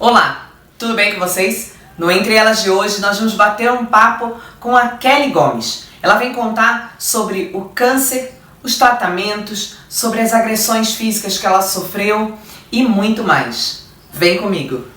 Olá, tudo bem com vocês? No Entre Elas de hoje nós vamos bater um papo com a Kelly Gomes. Ela vem contar sobre o câncer, os tratamentos, sobre as agressões físicas que ela sofreu e muito mais. Vem comigo!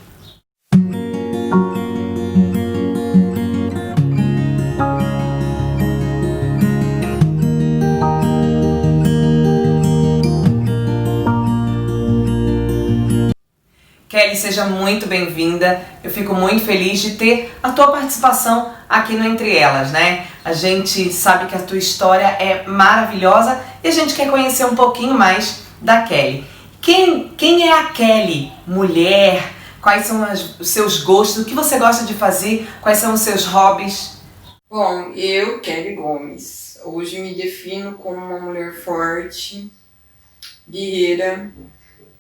Kelly, seja muito bem-vinda. Eu fico muito feliz de ter a tua participação aqui no Entre Elas, né? A gente sabe que a tua história é maravilhosa e a gente quer conhecer um pouquinho mais da Kelly. Quem é a Kelly? Mulher? Quais são os seus gostos? O que você gosta de fazer? Quais são os seus hobbies? Bom, eu, Kelly Gomes, hoje me defino como uma mulher forte, guerreira,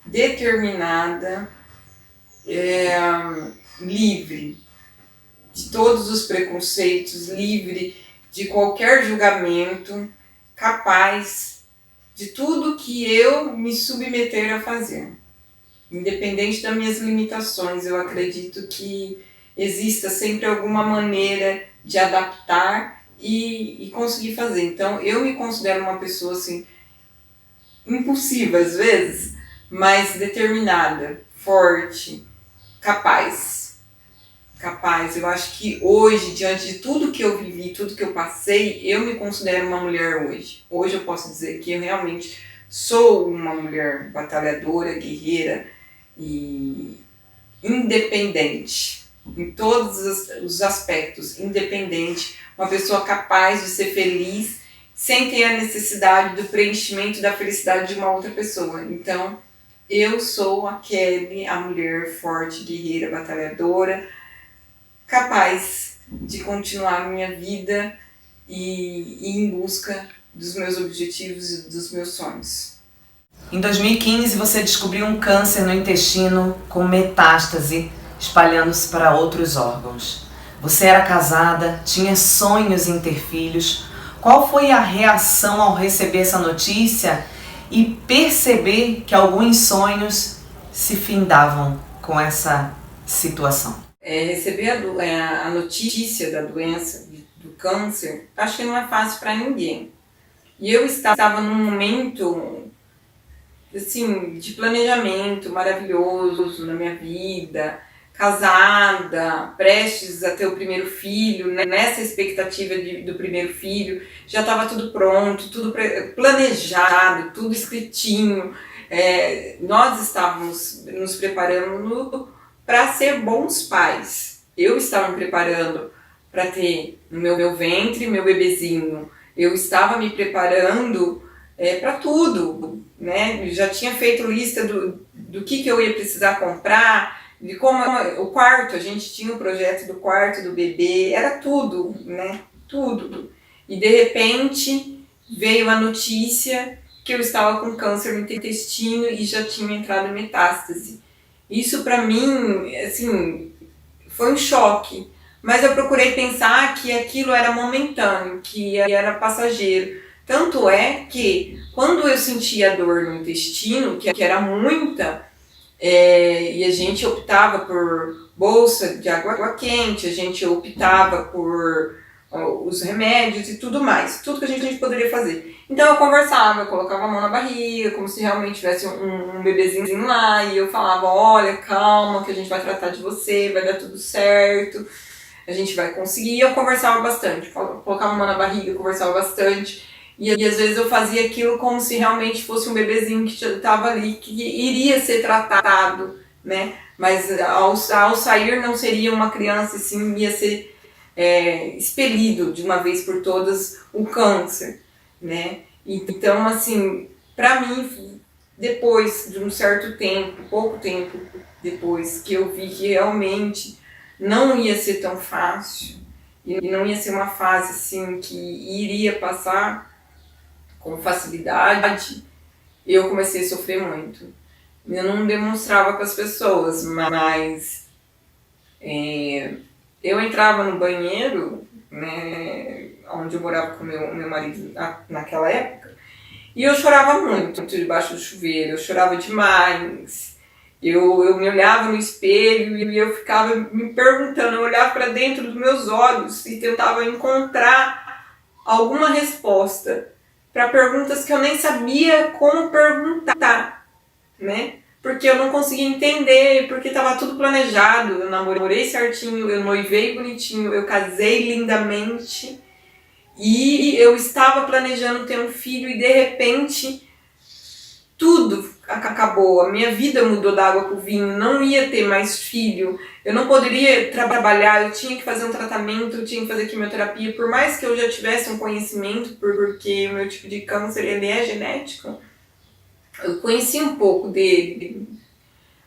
determinada, livre de todos os preconceitos, livre de qualquer julgamento, capaz de tudo que eu me submeter a fazer. Independente das minhas limitações, eu acredito que exista sempre alguma maneira de adaptar e conseguir fazer. Então, eu me considero uma pessoa assim, impulsiva às vezes, mas determinada, forte, capaz. Eu acho que hoje, diante de tudo que eu vivi, tudo que eu passei, eu me considero uma mulher hoje. Hoje eu posso dizer que eu realmente sou uma mulher batalhadora, guerreira e independente. Em todos os aspectos, independente, uma pessoa capaz de ser feliz sem ter a necessidade do preenchimento da felicidade de uma outra pessoa. Então, eu sou a Kelly, a mulher forte, guerreira, batalhadora, capaz de continuar a minha vida e ir em busca dos meus objetivos e dos meus sonhos. Em 2015 você descobriu um câncer no intestino com metástase espalhando-se para outros órgãos. Você era casada, tinha sonhos em ter filhos. Qual foi a reação ao receber essa notícia e perceber que alguns sonhos se findavam com essa situação? Receber a notícia da doença, do câncer, acho que não é fácil para ninguém. E eu estava num momento assim, de planejamento maravilhoso na minha vida, casada, prestes a ter o primeiro filho, né? Nessa expectativa do primeiro filho, já estava tudo pronto, tudo planejado, tudo escritinho. Nós estávamos nos preparando para ser bons pais. Eu estava me preparando para ter no meu ventre meu bebezinho. Eu estava me preparando para tudo, né? Eu já tinha feito lista do que eu ia precisar comprar, de como o quarto, a gente tinha o projeto do quarto do bebê, era tudo, né? Tudo. E de repente veio a notícia que eu estava com câncer no intestino e já tinha entrado em metástase. Isso para mim, assim, foi um choque, mas eu procurei pensar que aquilo era momentâneo, que era passageiro. Tanto é que quando eu sentia dor no intestino, que era muita, e a gente optava por bolsa de água quente, a gente optava por os remédios e tudo mais, tudo que a gente poderia fazer. Então eu conversava, eu colocava a mão na barriga, como se realmente tivesse um bebezinho lá, e eu falava, olha, calma, que a gente vai tratar de você, vai dar tudo certo, a gente vai conseguir. E eu conversava bastante, colocava a mão na barriga, conversava bastante. E às vezes eu fazia aquilo como se realmente fosse um bebezinho que estava ali, que iria ser tratado, né? Mas ao sair não seria uma criança, assim, ia ser expelido de uma vez por todas o câncer, né? Então, assim, para mim, depois de um certo tempo, pouco tempo depois, que eu vi que realmente não ia ser tão fácil, e não ia ser uma fase, assim, que iria passar com facilidade, eu comecei a sofrer muito. Eu não demonstrava para as pessoas, mas eu entrava no banheiro, né, onde eu morava com meu marido naquela época, e eu chorava muito debaixo do chuveiro, eu chorava demais. Eu me olhava no espelho e eu ficava me perguntando, eu olhava para dentro dos meus olhos e tentava encontrar alguma resposta para perguntas que eu nem sabia como perguntar, né? Porque eu não conseguia entender, porque estava tudo planejado. Eu namorei certinho, eu noivei bonitinho, eu casei lindamente e eu estava planejando ter um filho e de repente tudo acabou. A minha vida mudou da água para o vinho, não ia ter mais filho, eu não poderia trabalhar, eu tinha que fazer um tratamento, eu tinha que fazer quimioterapia, por mais que eu já tivesse um conhecimento, porque o meu tipo de câncer ele é genético. Eu conheci um pouco dele,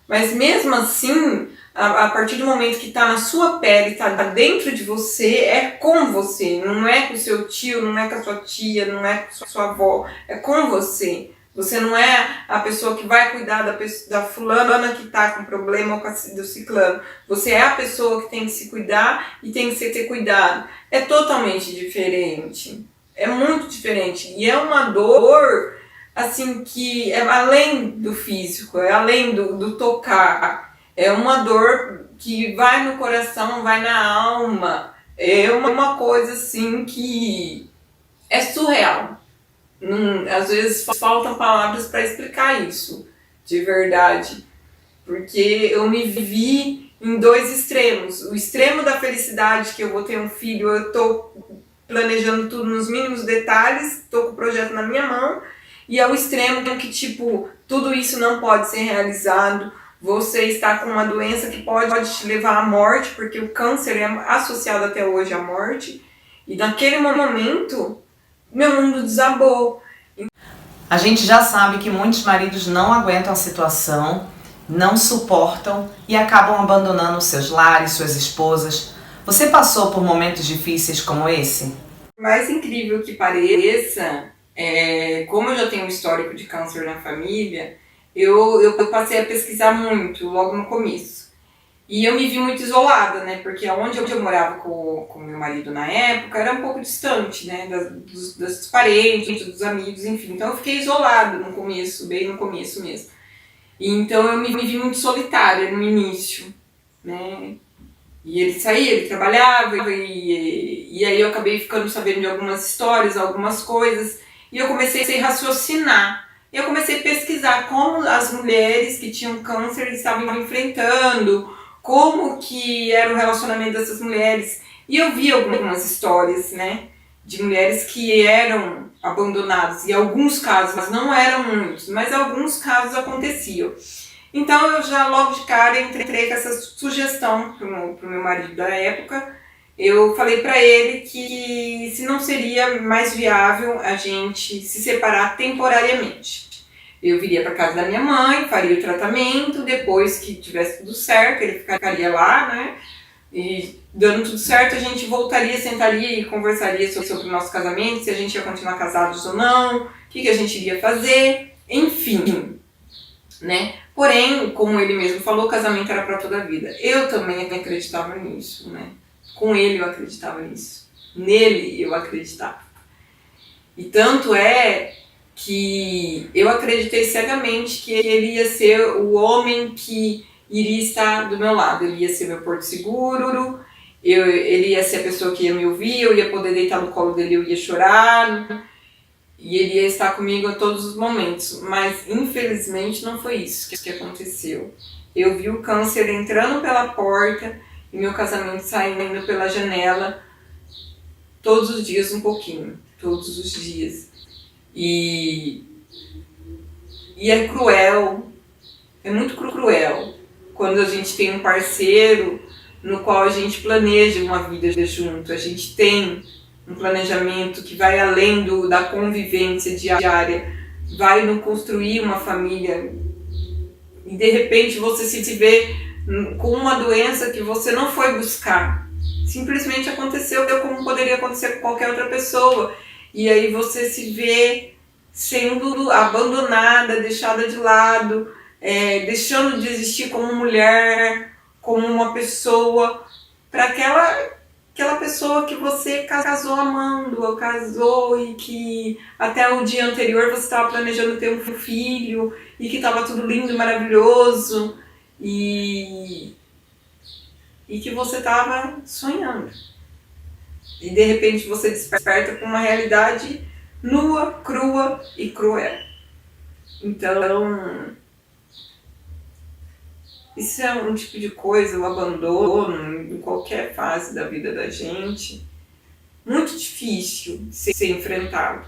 mas mesmo assim, a partir do momento que está na sua pele, está dentro de você, é com você, não é com o seu tio, não é com a sua tia, não é com a sua avó, é com você. Você não é a pessoa que vai cuidar da fulana que está com problema ou do ciclano. Você é a pessoa que tem que se cuidar e tem que ter cuidado. É totalmente diferente, é muito diferente e é uma dor assim, que é além do físico, é além do tocar, é uma dor que vai no coração, vai na alma, é uma coisa assim que é surreal. Às vezes faltam palavras para explicar isso, de verdade, porque eu me vi em dois extremos. O extremo da felicidade, que eu vou ter um filho, eu estou planejando tudo nos mínimos detalhes, estou com o projeto na minha mão, e ao extremo que, tipo, tudo isso não pode ser realizado, você está com uma doença que pode te levar à morte, porque o câncer é associado até hoje à morte, e naquele momento, meu mundo desabou. A gente já sabe que muitos maridos não aguentam a situação, não suportam e acabam abandonando seus lares, suas esposas. Você passou por momentos difíceis como esse? Mais incrível que pareça, como eu já tenho um histórico de câncer na família, eu passei a pesquisar muito logo no começo. E eu me vi muito isolada, né? Porque onde eu morava com meu marido na época era um pouco distante, né? dos parentes, dos amigos, enfim. Então eu fiquei isolada no começo, bem no começo mesmo. E então eu me vi muito solitária no início, né? E ele saía, ele trabalhava, e aí eu acabei ficando sabendo de algumas histórias, algumas coisas, e eu comecei a raciocinar. E eu comecei a pesquisar como as mulheres que tinham câncer estavam enfrentando, como que era o relacionamento dessas mulheres. E eu vi algumas histórias, né, de mulheres que eram abandonadas, e alguns casos, mas não eram muitos, mas alguns casos aconteciam. Então eu já logo de cara entrei com essa sugestão pro meu marido da época. Eu falei para ele que se não seria mais viável a gente se separar temporariamente. Eu viria para casa da minha mãe, faria o tratamento, depois que tivesse tudo certo, ele ficaria lá, né? E dando tudo certo, a gente voltaria, sentaria e conversaria sobre o nosso casamento, se a gente ia continuar casados ou não, o que a gente iria fazer, enfim, né? Porém, como ele mesmo falou, o casamento era para toda a vida. Eu também acreditava nisso, né? Com ele eu acreditava nisso. Nele eu acreditava. E tanto é que eu acreditei cegamente que ele ia ser o homem que iria estar do meu lado. Ele ia ser meu porto seguro, ele ia ser a pessoa que ia me ouvir, eu ia poder deitar no colo dele, eu ia chorar, e ele ia estar comigo a todos os momentos. Mas infelizmente não foi isso que aconteceu. Eu vi o câncer entrando pela porta e meu casamento saindo pela janela todos os dias um pouquinho, todos os dias. E é cruel, é muito cruel quando a gente tem um parceiro no qual a gente planeja uma vida junto, a gente tem um planejamento que vai além da convivência diária, vai não construir uma família, e de repente você se vê com uma doença que você não foi buscar, simplesmente aconteceu como poderia acontecer com qualquer outra pessoa. E aí você se vê sendo abandonada, deixada de lado, deixando de existir como mulher, como uma pessoa, para aquela pessoa que você casou amando, ou casou e que até o dia anterior você estava planejando ter um filho e que estava tudo lindo e maravilhoso. e que você estava sonhando. E de repente você desperta com uma realidade nua, crua e cruel. Então, isso é um tipo de coisa, o abandono em qualquer fase da vida da gente, muito difícil de ser enfrentado.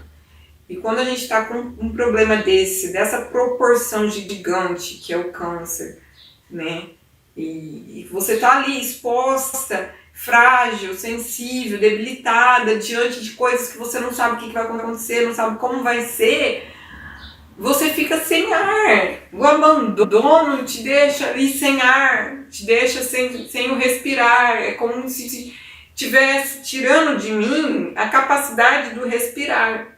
E quando a gente está com um problema dessa proporção gigante que é o câncer, né? E você está ali exposta, frágil, sensível, debilitada, diante de coisas que você não sabe o que vai acontecer, não sabe como vai ser, você fica sem ar. O abandono te deixa ali sem ar, te deixa sem o respirar. É como se estivesse tirando de mim a capacidade do respirar.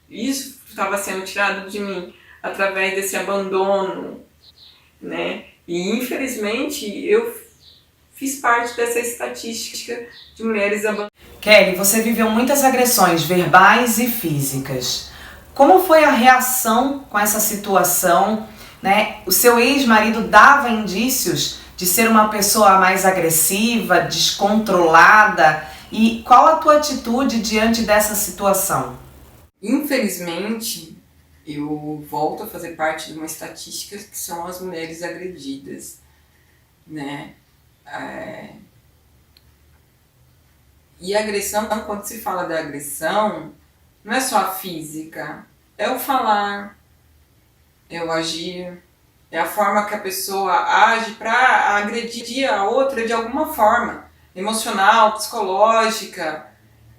Isso estava sendo tirado de mim através desse abandono, né? E infelizmente eu fiz parte dessa estatística de mulheres abandonadas. Kelly, você viveu muitas agressões verbais e físicas. Como foi a reação com essa situação, né? O seu ex-marido dava indícios de ser uma pessoa mais agressiva, descontrolada? E qual a tua atitude diante dessa situação? Infelizmente, eu volto a fazer parte de uma estatística que são as mulheres agredidas, né? E a agressão, quando se fala da agressão, não é só a física, é o falar, é o agir, é a forma que a pessoa age para agredir a outra de alguma forma, emocional, psicológica,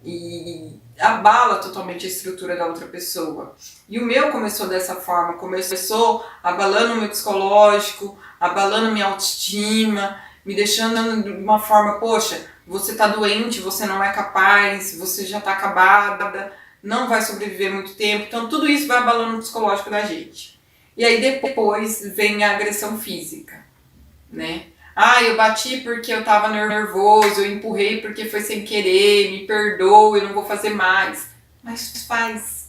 e abala totalmente a estrutura da outra pessoa. E o meu começou dessa forma, começou abalando o meu psicológico, abalando minha autoestima, me deixando de uma forma, poxa, você tá doente, você não é capaz, você já tá acabada, não vai sobreviver muito tempo. Então tudo isso vai abalando o psicológico da gente. E aí depois vem a agressão física, né? Ah, eu bati porque eu tava nervoso, eu empurrei porque foi sem querer, me perdoa, eu não vou fazer mais. Mas faz,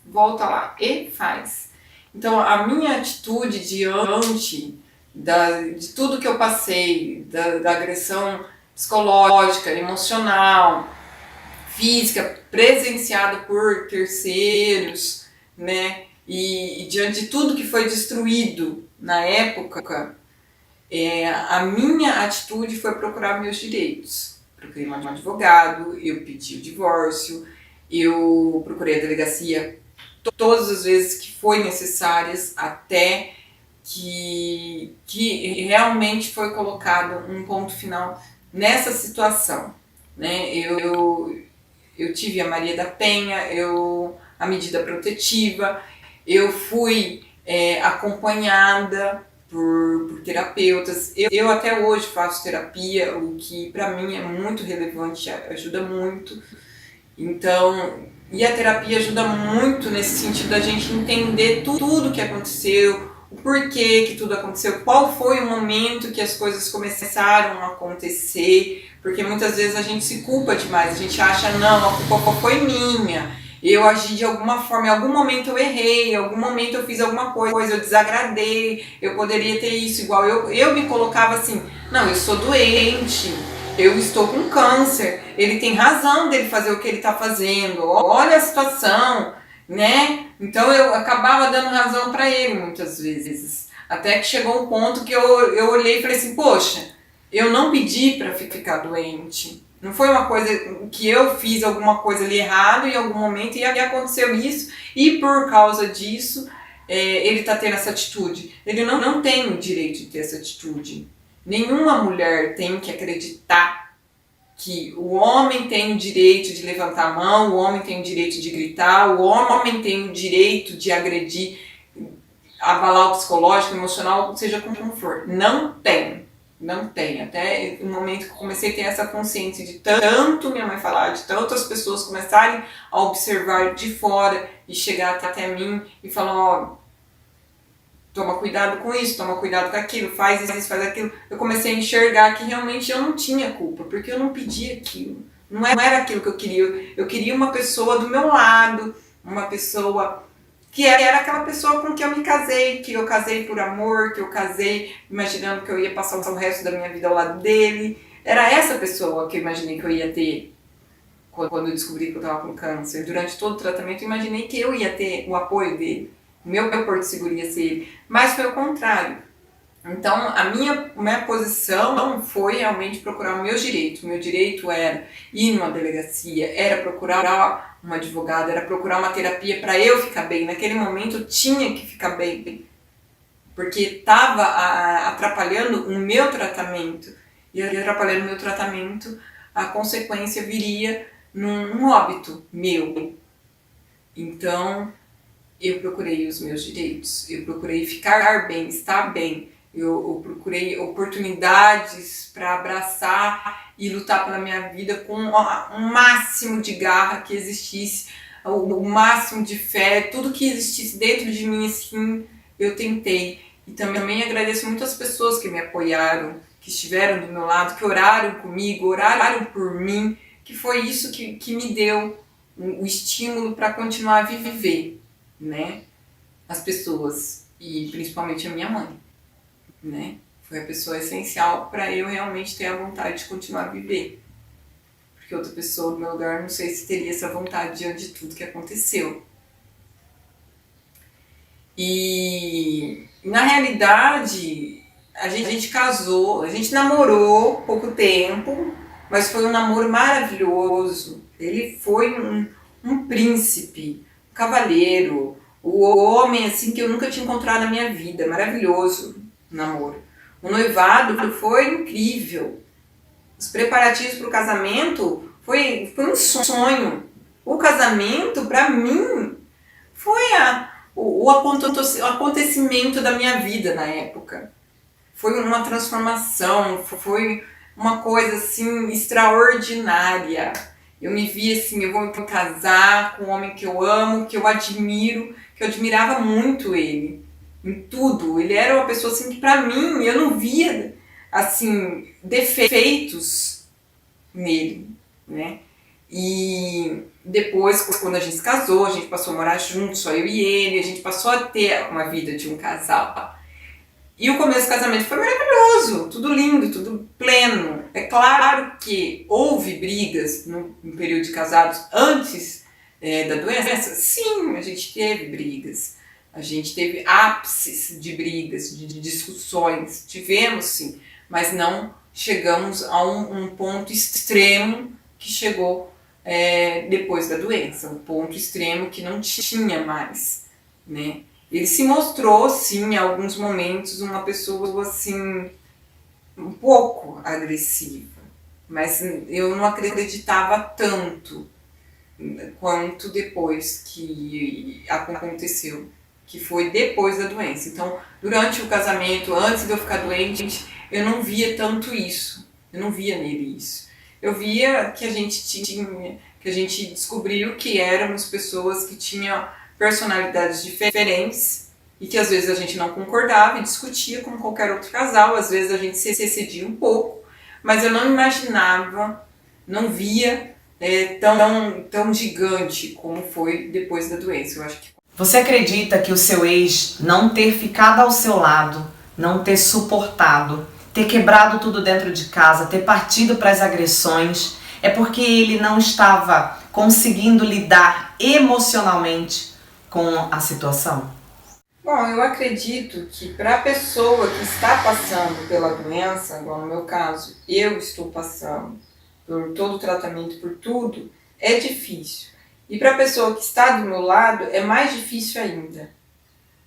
volta lá e faz. Então a minha atitude diante de tudo que eu passei, da agressão psicológica, emocional, física, presenciada por terceiros, né? E diante de tudo que foi destruído na época, a minha atitude foi procurar meus direitos. Procurei um advogado, eu pedi o divórcio, eu procurei a delegacia todas as vezes que foi necessárias até que realmente foi colocado um ponto final nessa situação, né? Eu tive a Maria da Penha, a medida protetiva, eu fui acompanhada por terapeutas. Eu até hoje faço terapia, o que para mim é muito relevante, ajuda muito. Então, e a terapia ajuda muito nesse sentido da gente entender tudo que aconteceu, o porquê que tudo aconteceu, qual foi o momento que as coisas começaram a acontecer, porque muitas vezes a gente se culpa demais, a gente acha, não, a culpa foi minha, eu agi de alguma forma, em algum momento eu errei, em algum momento eu fiz alguma coisa, eu desagradei, eu poderia ter isso igual, eu me colocava assim, não, eu sou doente, eu estou com câncer, ele tem razão dele fazer o que ele está fazendo, olha a situação, né? Então eu acabava dando razão para ele muitas vezes, até que chegou um ponto que eu olhei e falei assim, poxa, eu não pedi para ficar doente, não foi uma coisa que eu fiz alguma coisa ali errado em algum momento e aconteceu isso, e por causa disso ele está tendo essa atitude. Ele não tem o direito de ter essa atitude. Nenhuma mulher tem que acreditar que o homem tem o direito de levantar a mão, o homem tem o direito de gritar, o homem tem o direito de agredir, abalar o psicológico, o emocional, seja como for. Não tem. Não tem. Até o momento que eu comecei a ter essa consciência de tanto minha mãe falar, de tantas pessoas começarem a observar de fora e chegar até mim e falar, ó, toma cuidado com isso, toma cuidado com aquilo, faz isso, faz aquilo. Eu comecei a enxergar que realmente eu não tinha culpa, porque eu não pedi aquilo. Não era aquilo que eu queria. Eu queria uma pessoa do meu lado, uma pessoa que era aquela pessoa com que eu me casei, que eu casei por amor, que eu casei imaginando que eu ia passar o resto da minha vida ao lado dele. Era essa pessoa que eu imaginei que eu ia ter quando eu descobri que eu estava com câncer. Durante todo o tratamento eu imaginei que eu ia ter o apoio dele, o meu porto seguro ia ser ele, mas foi o contrário. Então a minha posição foi realmente procurar o meu direito. O meu direito era ir numa delegacia, era procurar uma advogada, era procurar uma terapia para eu ficar bem. Naquele momento eu tinha que ficar bem, porque estava atrapalhando o meu tratamento. E atrapalhando o meu tratamento, a consequência viria num óbito meu. Então eu procurei os meus direitos, eu procurei ficar bem, estar bem. Eu procurei oportunidades para abraçar e lutar pela minha vida com o máximo de garra que existisse, o máximo de fé, tudo que existisse dentro de mim, assim, eu tentei. E também agradeço muito as pessoas que me apoiaram, que estiveram do meu lado, que oraram comigo, oraram por mim, que foi isso que me deu o estímulo para continuar a viver, né? As pessoas, e principalmente a minha mãe. Né? Foi a pessoa essencial para eu realmente ter a vontade de continuar a viver. Porque outra pessoa no meu lugar não sei se teria essa vontade diante de tudo que aconteceu. E na realidade a gente casou, a gente namorou pouco tempo, mas foi um namoro maravilhoso. Ele foi um príncipe, um cavalheiro, o homem assim que eu nunca tinha encontrado na minha vida, maravilhoso. Namoro. O noivado foi incrível. Os preparativos para o casamento foi um sonho. O casamento, para mim, foi o acontecimento da minha vida na época. Foi uma transformação, foi uma coisa assim extraordinária. Eu me vi assim, eu vou casar com um homem que eu amo, que eu admiro, que eu admirava muito ele. Em tudo, ele era uma pessoa assim que pra mim eu não via assim defeitos nele, né? E depois, quando a gente se casou, a gente passou a morar juntos, só eu e ele, a gente passou a ter uma vida de um casal. E o começo do casamento foi maravilhoso, tudo lindo, tudo pleno. É claro que houve brigas no período de casados antes da doença. Sim, a gente teve brigas. A gente teve ápices de brigas, de discussões, tivemos sim, mas não chegamos a um ponto extremo que chegou depois da doença, um ponto extremo que não tinha mais, né? Ele se mostrou, sim, em alguns momentos, uma pessoa assim, um pouco agressiva, mas eu não acreditava tanto quanto depois que aconteceu. Que foi depois da doença. Então, durante o casamento, antes de eu ficar doente, eu não via tanto isso. Eu não via nele isso. Eu via que a gente descobriu que éramos pessoas que tinham personalidades diferentes e que às vezes a gente não concordava e discutia como qualquer outro casal. Às vezes a gente se excedia um pouco, mas eu não imaginava, não via tão gigante como foi depois da doença. Eu acho que você acredita que o seu ex não ter ficado ao seu lado, não ter suportado, ter quebrado tudo dentro de casa, ter partido para as agressões, é porque ele não estava conseguindo lidar emocionalmente com a situação? Bom, eu acredito que para a pessoa que está passando pela doença, igual no meu caso, eu estou passando por todo o tratamento, por tudo, é difícil. E para a pessoa que está do meu lado, é mais difícil ainda.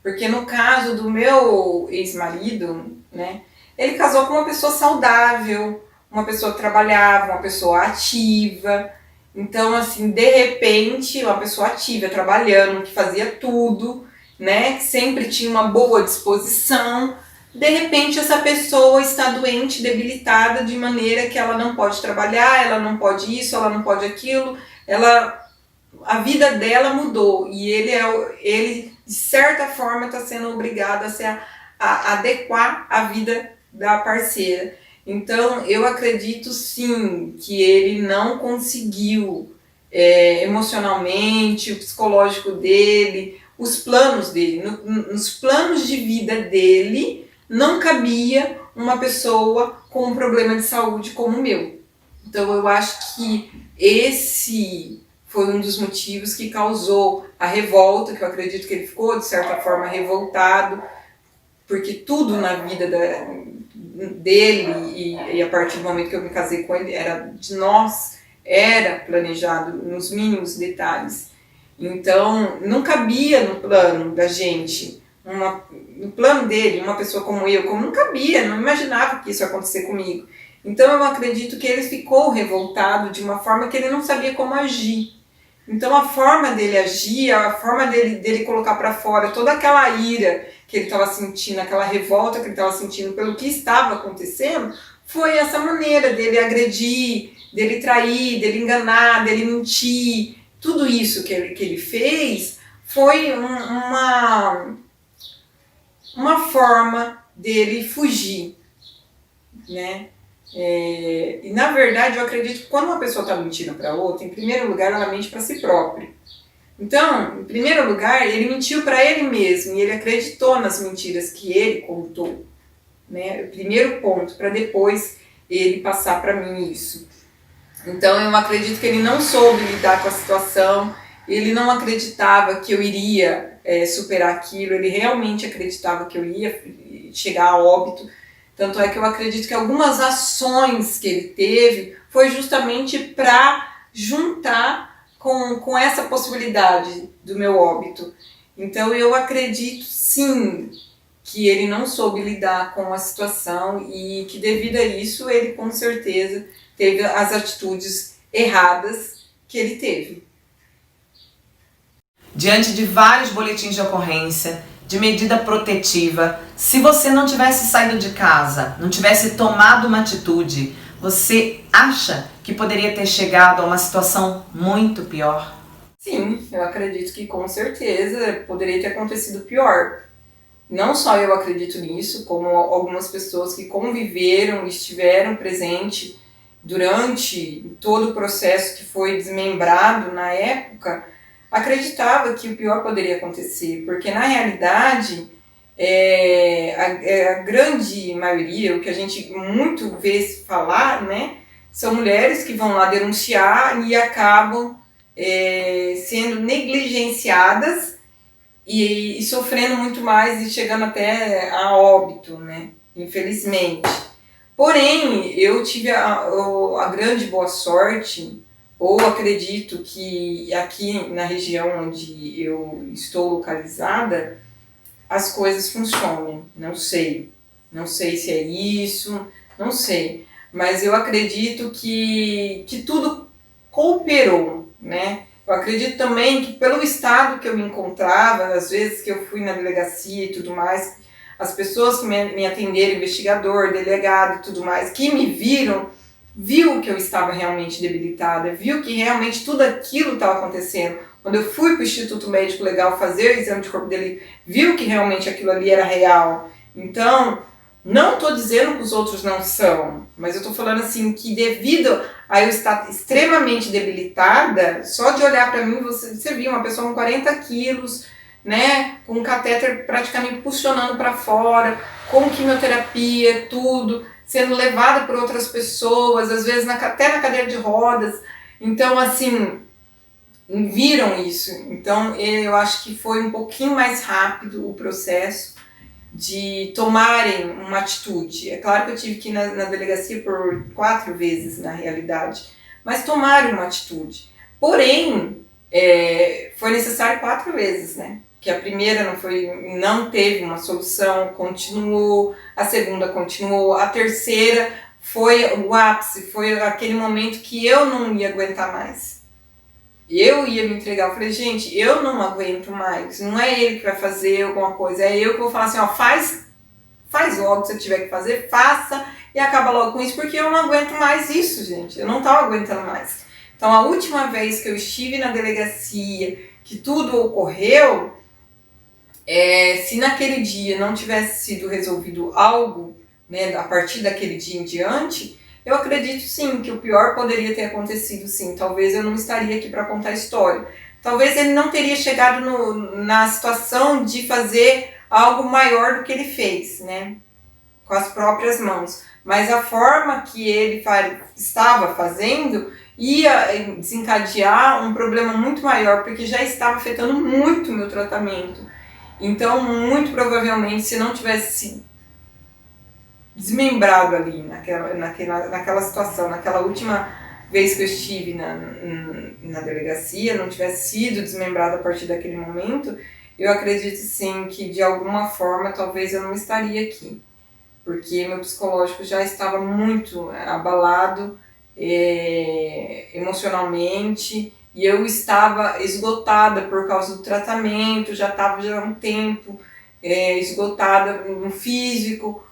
Porque no caso do meu ex-marido, né, ele casou com uma pessoa saudável, uma pessoa que trabalhava, uma pessoa ativa. Então, assim, de repente, uma pessoa ativa, trabalhando, que fazia tudo, né, que sempre tinha uma boa disposição. De repente, essa pessoa está doente, debilitada, de maneira que ela não pode trabalhar, ela não pode isso, ela não pode aquilo, a vida dela mudou e ele de certa forma está sendo obrigado a adequar a vida da parceira. Então eu acredito sim que ele não conseguiu emocionalmente, o psicológico dele, os planos dele. Nos planos de vida dele não cabia uma pessoa com um problema de saúde como o meu. Então eu acho que esse foi um dos motivos que causou a revolta, que eu acredito que ele ficou de certa forma revoltado, porque tudo na vida dele e a partir do momento que eu me casei com ele era planejado nos mínimos detalhes. Então não cabia no plano da gente, no plano dele, uma pessoa como eu, como não cabia, não imaginava que isso ia acontecer comigo. Então eu acredito que ele ficou revoltado de uma forma que ele não sabia como agir. Então a forma dele agir, a forma dele colocar para fora toda aquela ira que ele estava sentindo, aquela revolta que ele estava sentindo pelo que estava acontecendo, foi essa maneira dele agredir, dele trair, dele enganar, dele mentir. Tudo isso que ele fez foi uma forma dele fugir, né? E na verdade eu acredito que quando uma pessoa está mentindo para outra, em primeiro lugar ela mente para si própria. Então, em primeiro lugar, ele mentiu para ele mesmo e ele acreditou nas mentiras que ele contou, né? O primeiro ponto, para depois ele passar para mim isso. Então eu acredito que ele não soube lidar com a situação, ele não acreditava que eu iria superar aquilo, ele realmente acreditava que eu ia chegar a óbito. Tanto é que eu acredito que algumas ações que ele teve foi justamente para juntar com essa possibilidade do meu óbito. Então eu acredito sim que ele não soube lidar com a situação e que devido a isso ele com certeza teve as atitudes erradas que ele teve. Diante de vários boletins de ocorrência, de medida protetiva, se você não tivesse saído de casa, não tivesse tomado uma atitude, você acha que poderia ter chegado a uma situação muito pior? Sim, eu acredito que com certeza poderia ter acontecido pior. Não só eu acredito nisso, como algumas pessoas que conviveram e estiveram presentes durante todo o processo que foi desmembrado na época, acreditava que o pior poderia acontecer, porque na realidade a grande maioria, o que a gente muito vê se falar, né, são mulheres que vão lá denunciar e acabam sendo negligenciadas e sofrendo muito mais e chegando até a óbito, né, infelizmente. Porém, eu tive a grande boa sorte, ou acredito que aqui na região onde eu estou localizada, as coisas funcionem. Não sei se é isso, não sei. Mas eu acredito que tudo cooperou, né? Eu acredito também que pelo estado que eu me encontrava, às vezes que eu fui na delegacia e tudo mais, as pessoas que me atenderam, investigador, delegado e tudo mais, que me viu que eu estava realmente debilitada, viu que realmente tudo aquilo estava acontecendo. Quando eu fui para o Instituto Médico Legal fazer o exame de corpo dele, viu que realmente aquilo ali era real. Então, não estou dizendo que os outros não são, mas eu estou falando assim que devido a eu estar extremamente debilitada, só de olhar para mim, você viu uma pessoa com 40 quilos, né, com um catéter praticamente puxando para fora, com quimioterapia, tudo, sendo levada por outras pessoas, às vezes até na cadeira de rodas. Então, assim, viram isso. Então, eu acho que foi um pouquinho mais rápido o processo de tomarem uma atitude. É claro que eu tive que ir na delegacia por 4 vezes, na realidade, mas tomaram uma atitude. Porém, foi necessário 4 vezes, né? Que a primeira não teve uma solução, continuou, a segunda continuou, a terceira foi o ápice, foi aquele momento que eu não ia aguentar mais. Eu ia me entregar, eu falei, gente, eu não aguento mais, não é ele que vai fazer alguma coisa, é eu que vou falar assim, ó, faz logo, se você tiver que fazer, faça e acaba logo com isso, porque eu não aguento mais isso, gente, eu não estava aguentando mais. Então a última vez que eu estive na delegacia, que tudo ocorreu, se naquele dia não tivesse sido resolvido algo, né, a partir daquele dia em diante, eu acredito sim que o pior poderia ter acontecido sim. Talvez eu não estaria aqui para contar a história, talvez ele não teria chegado na situação de fazer algo maior do que ele fez, né? Com as próprias mãos. Mas a forma que ele estava fazendo ia desencadear um problema muito maior, porque já estava afetando muito o meu tratamento. Então, muito provavelmente, se não tivesse se desmembrado ali naquela situação, naquela última vez que eu estive na delegacia, não tivesse sido desmembrado a partir daquele momento, eu acredito sim que de alguma forma talvez eu não estaria aqui, porque meu psicológico já estava muito abalado emocionalmente, e eu estava esgotada por causa do tratamento, já estava há um tempo esgotada no físico,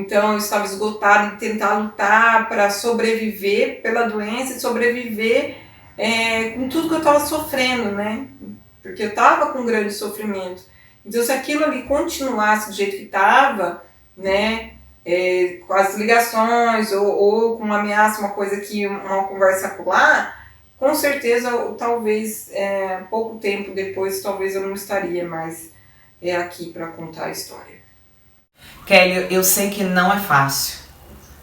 então eu estava esgotada em tentar lutar para sobreviver pela doença e sobreviver com tudo que eu estava sofrendo, né? Porque eu estava com um grande sofrimento. Então, se aquilo ali continuasse do jeito que estava, né, com as ligações ou com uma ameaça, uma coisa que uma conversa lá, com certeza, talvez pouco tempo depois, talvez eu não estaria mais aqui para contar a história. Kelly, eu sei que não é fácil.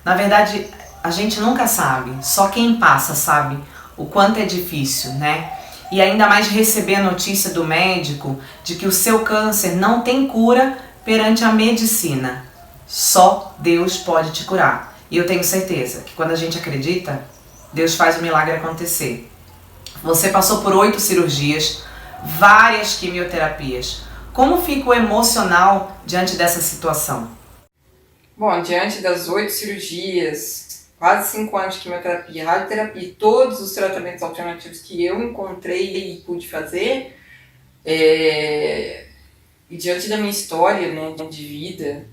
Na verdade, a gente nunca sabe. Só quem passa sabe o quanto é difícil, né? E ainda mais receber a notícia do médico de que o seu câncer não tem cura perante a medicina. Só Deus pode te curar. E eu tenho certeza que quando a gente acredita, Deus faz o milagre acontecer. Você passou por 8 cirurgias, várias quimioterapias. Como fica o emocional diante dessa situação? Bom, diante das 8 cirurgias, quase 5 anos de quimioterapia, radioterapia e todos os tratamentos alternativos que eu encontrei e pude fazer, e diante da minha história, né, de vida,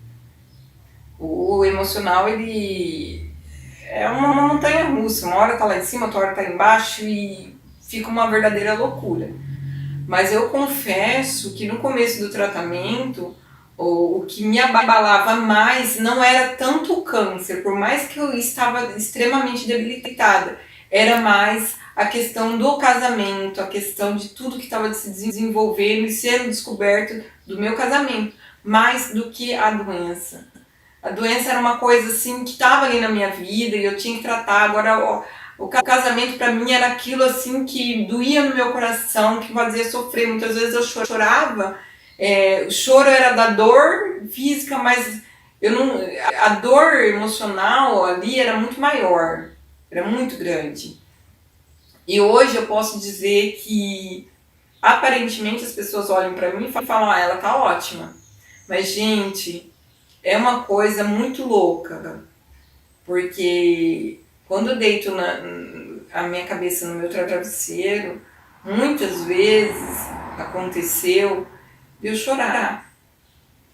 o emocional, ele é uma montanha russa. Uma hora tá lá em cima, outra hora tá embaixo e fica uma verdadeira loucura. Mas eu confesso que no começo do tratamento, o que me abalava mais não era tanto o câncer, por mais que eu estava extremamente debilitada, era mais a questão do casamento, a questão de tudo que estava se desenvolvendo e sendo descoberto do meu casamento, mais do que a doença. A doença era uma coisa assim que estava ali na minha vida e eu tinha que tratar. Agora o casamento para mim era aquilo assim que doía no meu coração, que fazia sofrer. Muitas vezes eu chorava. O choro era da dor física, mas a dor emocional ali era muito maior, era muito grande. E hoje eu posso dizer que aparentemente as pessoas olham para mim e falam: ela tá ótima. Mas, gente, é uma coisa muito louca, porque quando eu deito a minha cabeça no meu travesseiro, muitas vezes aconteceu de eu chorar.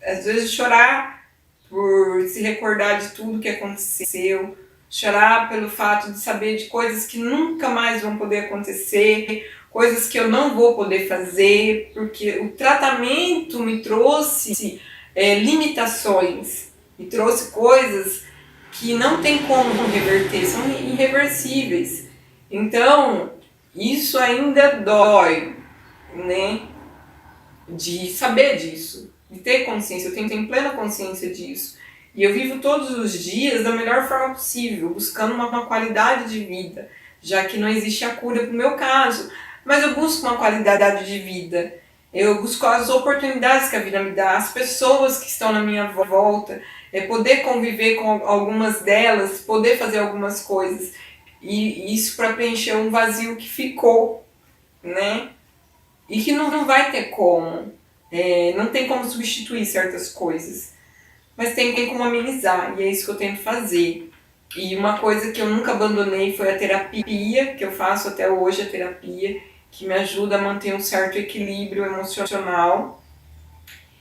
Às vezes chorar por se recordar de tudo que aconteceu, chorar pelo fato de saber de coisas que nunca mais vão poder acontecer, coisas que eu não vou poder fazer, porque o tratamento me trouxe limitações, me trouxe coisas que não tem como reverter, são irreversíveis. Então, isso ainda dói, né? De saber disso, de ter consciência. Eu tenho plena consciência disso. E eu vivo todos os dias da melhor forma possível, buscando uma qualidade de vida, já que não existe a cura para o meu caso. Mas eu busco uma qualidade de vida. Eu busco as oportunidades que a vida me dá, as pessoas que estão na minha volta, poder conviver com algumas delas, poder fazer algumas coisas. E isso para preencher um vazio que ficou, né? E que não vai ter como. Não tem como substituir certas coisas. Mas tem como amenizar, e é isso que eu tento fazer. E uma coisa que eu nunca abandonei foi a terapia, que eu faço até hoje, a terapia, que me ajuda a manter um certo equilíbrio emocional.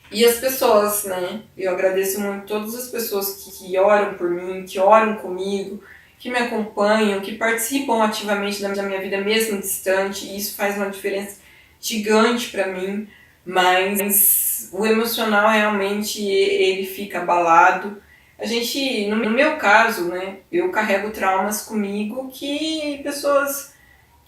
E as pessoas, né? Eu agradeço muito todas as pessoas que oram por mim, que oram comigo, que me acompanham, que participam ativamente da minha vida, mesmo distante. E isso faz uma diferença gigante para mim. Mas o emocional realmente ele fica abalado. A gente, no meu caso, né? Eu carrego traumas comigo que pessoas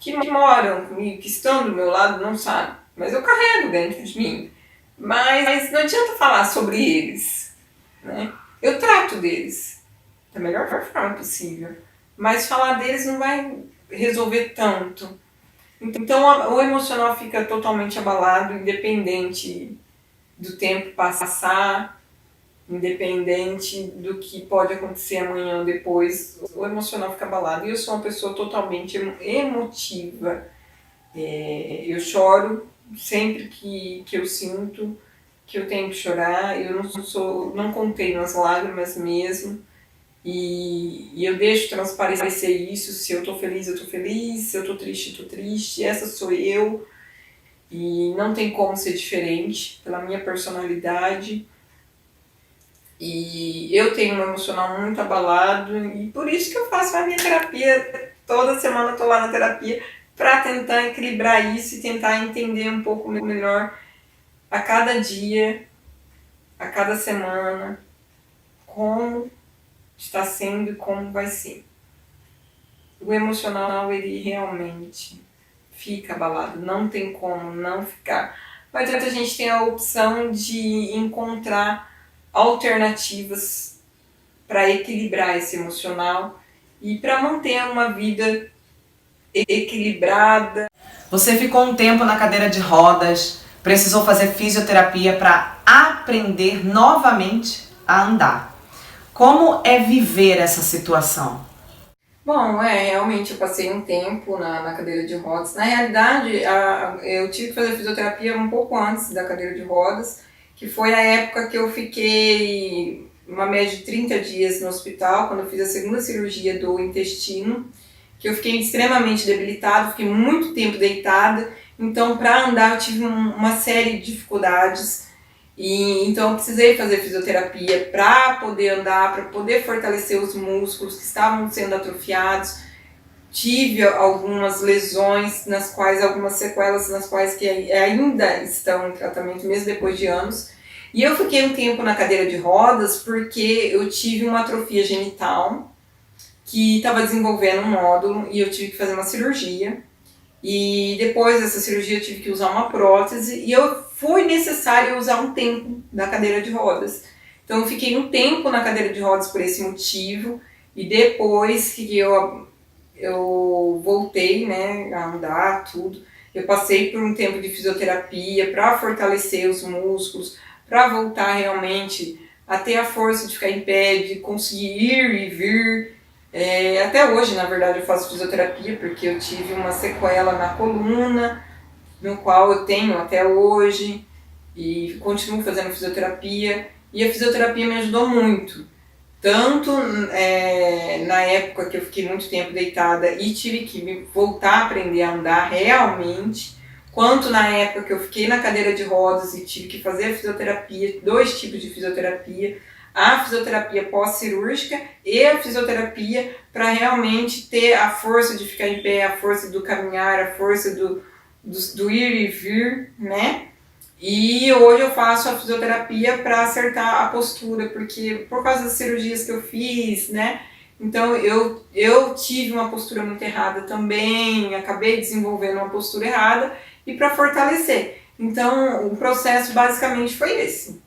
que moram comigo, que estão do meu lado, não sabem. Mas eu carrego dentro de mim. Mas não adianta falar sobre eles, né? Eu trato deles da melhor forma possível. Mas falar deles não vai resolver tanto. Então o emocional fica totalmente abalado, independente do tempo passar, independente do que pode acontecer amanhã ou depois, o emocional fica abalado. E eu sou uma pessoa totalmente emotiva. Eu choro sempre que eu sinto que eu tenho que chorar. Eu não contenho as lágrimas mesmo. E eu deixo transparecer isso. Se eu tô feliz, eu tô feliz. Se eu tô triste, eu tô triste. Essa sou eu. E não tem como ser diferente pela minha personalidade. E eu tenho um emocional muito abalado. E por isso que eu faço a minha terapia. Toda semana eu tô lá na terapia para tentar equilibrar isso e tentar entender um pouco melhor a cada dia, a cada semana, como está sendo e como vai ser. O emocional, ele realmente fica abalado, não tem como não ficar. Mas a gente tem a opção de encontrar alternativas para equilibrar esse emocional e para manter uma vida equilibrada. Você ficou um tempo na cadeira de rodas, precisou fazer fisioterapia para aprender novamente a andar. Como é viver essa situação? Bom, realmente eu passei um tempo na cadeira de rodas. Na realidade, eu tive que fazer fisioterapia um pouco antes da cadeira de rodas, que foi a época que eu fiquei uma média de 30 dias no hospital, quando eu fiz a segunda cirurgia do intestino, que eu fiquei extremamente debilitada, fiquei muito tempo deitada, então para andar eu tive uma série de dificuldades. Então eu precisei fazer fisioterapia para poder andar, para poder fortalecer os músculos que estavam sendo atrofiados. Tive algumas lesões, algumas sequelas nas quais que ainda estão em tratamento, mesmo depois de anos. E eu fiquei um tempo na cadeira de rodas porque eu tive uma atrofia genital que estava desenvolvendo um nódulo e eu tive que fazer uma cirurgia. E depois dessa cirurgia eu tive que usar uma prótese e foi necessário usar um tempo na cadeira de rodas. Então eu fiquei um tempo na cadeira de rodas por esse motivo e depois que eu voltei, né, a andar, tudo, eu passei por um tempo de fisioterapia para fortalecer os músculos, para voltar realmente a ter a força de ficar em pé, de conseguir ir e vir. Até hoje, na verdade, eu faço fisioterapia porque eu tive uma sequela na coluna, no qual eu tenho até hoje e continuo fazendo fisioterapia. E a fisioterapia me ajudou muito, tanto na época que eu fiquei muito tempo deitada e tive que voltar a aprender a andar realmente, quanto na época que eu fiquei na cadeira de rodas e tive que fazer a fisioterapia, 2 tipos de fisioterapia. A fisioterapia pós-cirúrgica e a fisioterapia para realmente ter a força de ficar em pé, a força do caminhar, a força do ir e vir, né? E hoje eu faço a fisioterapia para acertar a postura, porque por causa das cirurgias que eu fiz, né? Então eu tive uma postura muito errada também, acabei desenvolvendo uma postura errada e para fortalecer. Então o processo basicamente foi esse.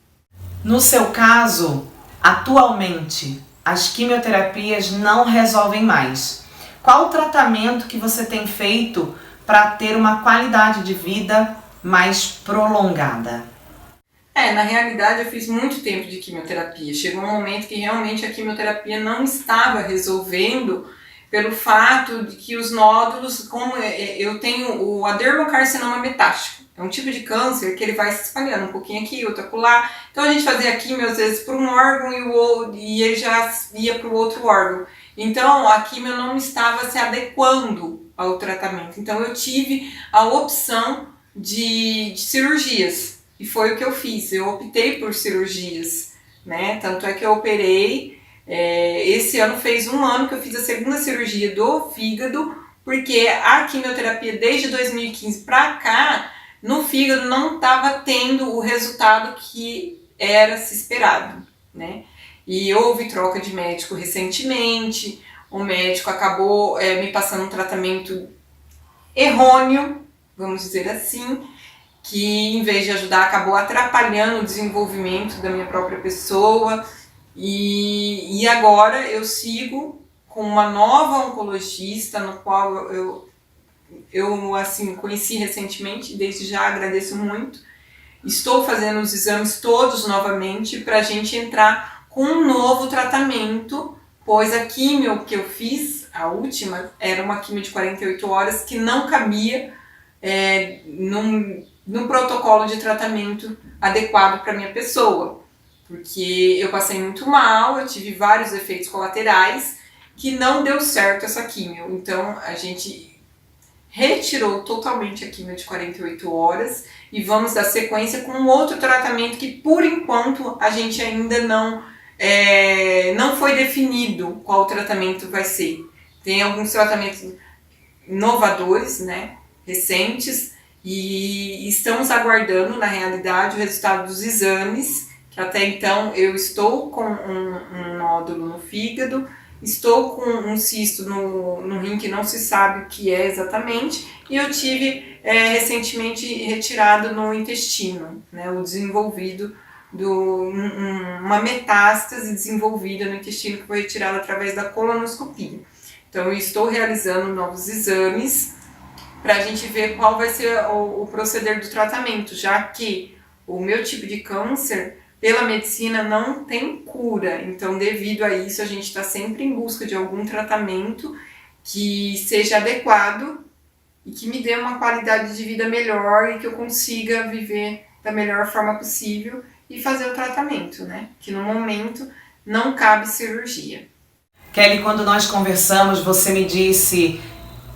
No seu caso, atualmente, as quimioterapias não resolvem mais. Qual o tratamento que você tem feito para ter uma qualidade de vida mais prolongada? Na realidade eu fiz muito tempo de quimioterapia. Chegou um momento que realmente a quimioterapia não estava resolvendo pelo fato de que os nódulos, como eu tenho o adermocarcinoma metástico, é um tipo de câncer que ele vai se espalhando um pouquinho aqui, outro acolá. Então a gente fazia quimio às vezes para um órgão e ele já ia para o outro órgão. Então a quimio não estava se adequando ao tratamento. Então eu tive a opção de cirurgias e foi o que eu fiz. Eu optei por cirurgias, né? Tanto é que eu operei. Esse ano fez 1 ano que eu fiz a segunda cirurgia do fígado, porque a quimioterapia desde 2015 para cá, no fígado não estava tendo o resultado que era se esperado, né? E houve troca de médico recentemente, o médico acabou me passando um tratamento errôneo, vamos dizer assim, que em vez de ajudar acabou atrapalhando o desenvolvimento da minha própria pessoa. E agora eu sigo com uma nova oncologista, no qual eu assim, conheci recentemente, desde já agradeço muito. Estou fazendo os exames todos novamente para a gente entrar com um novo tratamento, pois a quimio que eu fiz, a última, era uma quimio de 48 horas que não cabia num protocolo de tratamento adequado para minha pessoa. Porque eu passei muito mal, eu tive vários efeitos colaterais que não deu certo essa quimio. Então a gente retirou totalmente a quimio de 48 horas e vamos dar sequência com um outro tratamento que por enquanto a gente ainda não foi definido qual tratamento vai ser. Tem alguns tratamentos inovadores, né, recentes, e estamos aguardando na realidade o resultado dos exames, que até então eu estou com um nódulo no fígado, estou com um cisto no rim que não se sabe o que é exatamente, e eu tive recentemente retirado no intestino, né, o desenvolvido, uma metástase desenvolvida no intestino que foi retirada através da colonoscopia. Então eu estou realizando novos exames para a gente ver qual vai ser o proceder do tratamento, já que o meu tipo de câncer, pela medicina, não tem cura. Então, devido a isso, a gente está sempre em busca de algum tratamento que seja adequado e que me dê uma qualidade de vida melhor e que eu consiga viver da melhor forma possível e fazer o tratamento, né? Que no momento não cabe cirurgia. Kelly, quando nós conversamos, você me disse: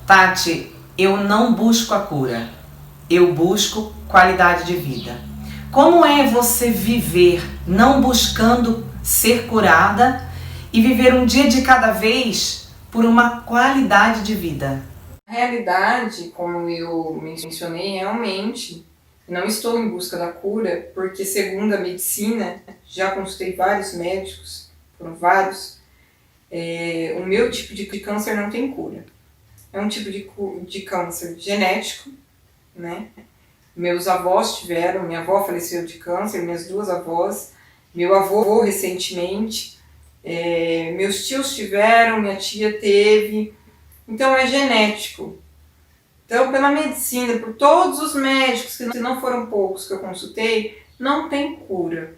Tati, eu não busco a cura, eu busco qualidade de vida. Como é você viver não buscando ser curada e viver um dia de cada vez por uma qualidade de vida? Na realidade, como eu mencionei, realmente não estou em busca da cura, porque segundo a medicina, já consultei vários médicos, foram vários, o meu tipo de câncer não tem cura. É um tipo de câncer genético, né? Meus avós tiveram, minha avó faleceu de câncer, minhas duas avós, meu avô recentemente, meus tios tiveram, minha tia teve, então é genético. Então, pela medicina, por todos os médicos, que não foram poucos que eu consultei, não tem cura.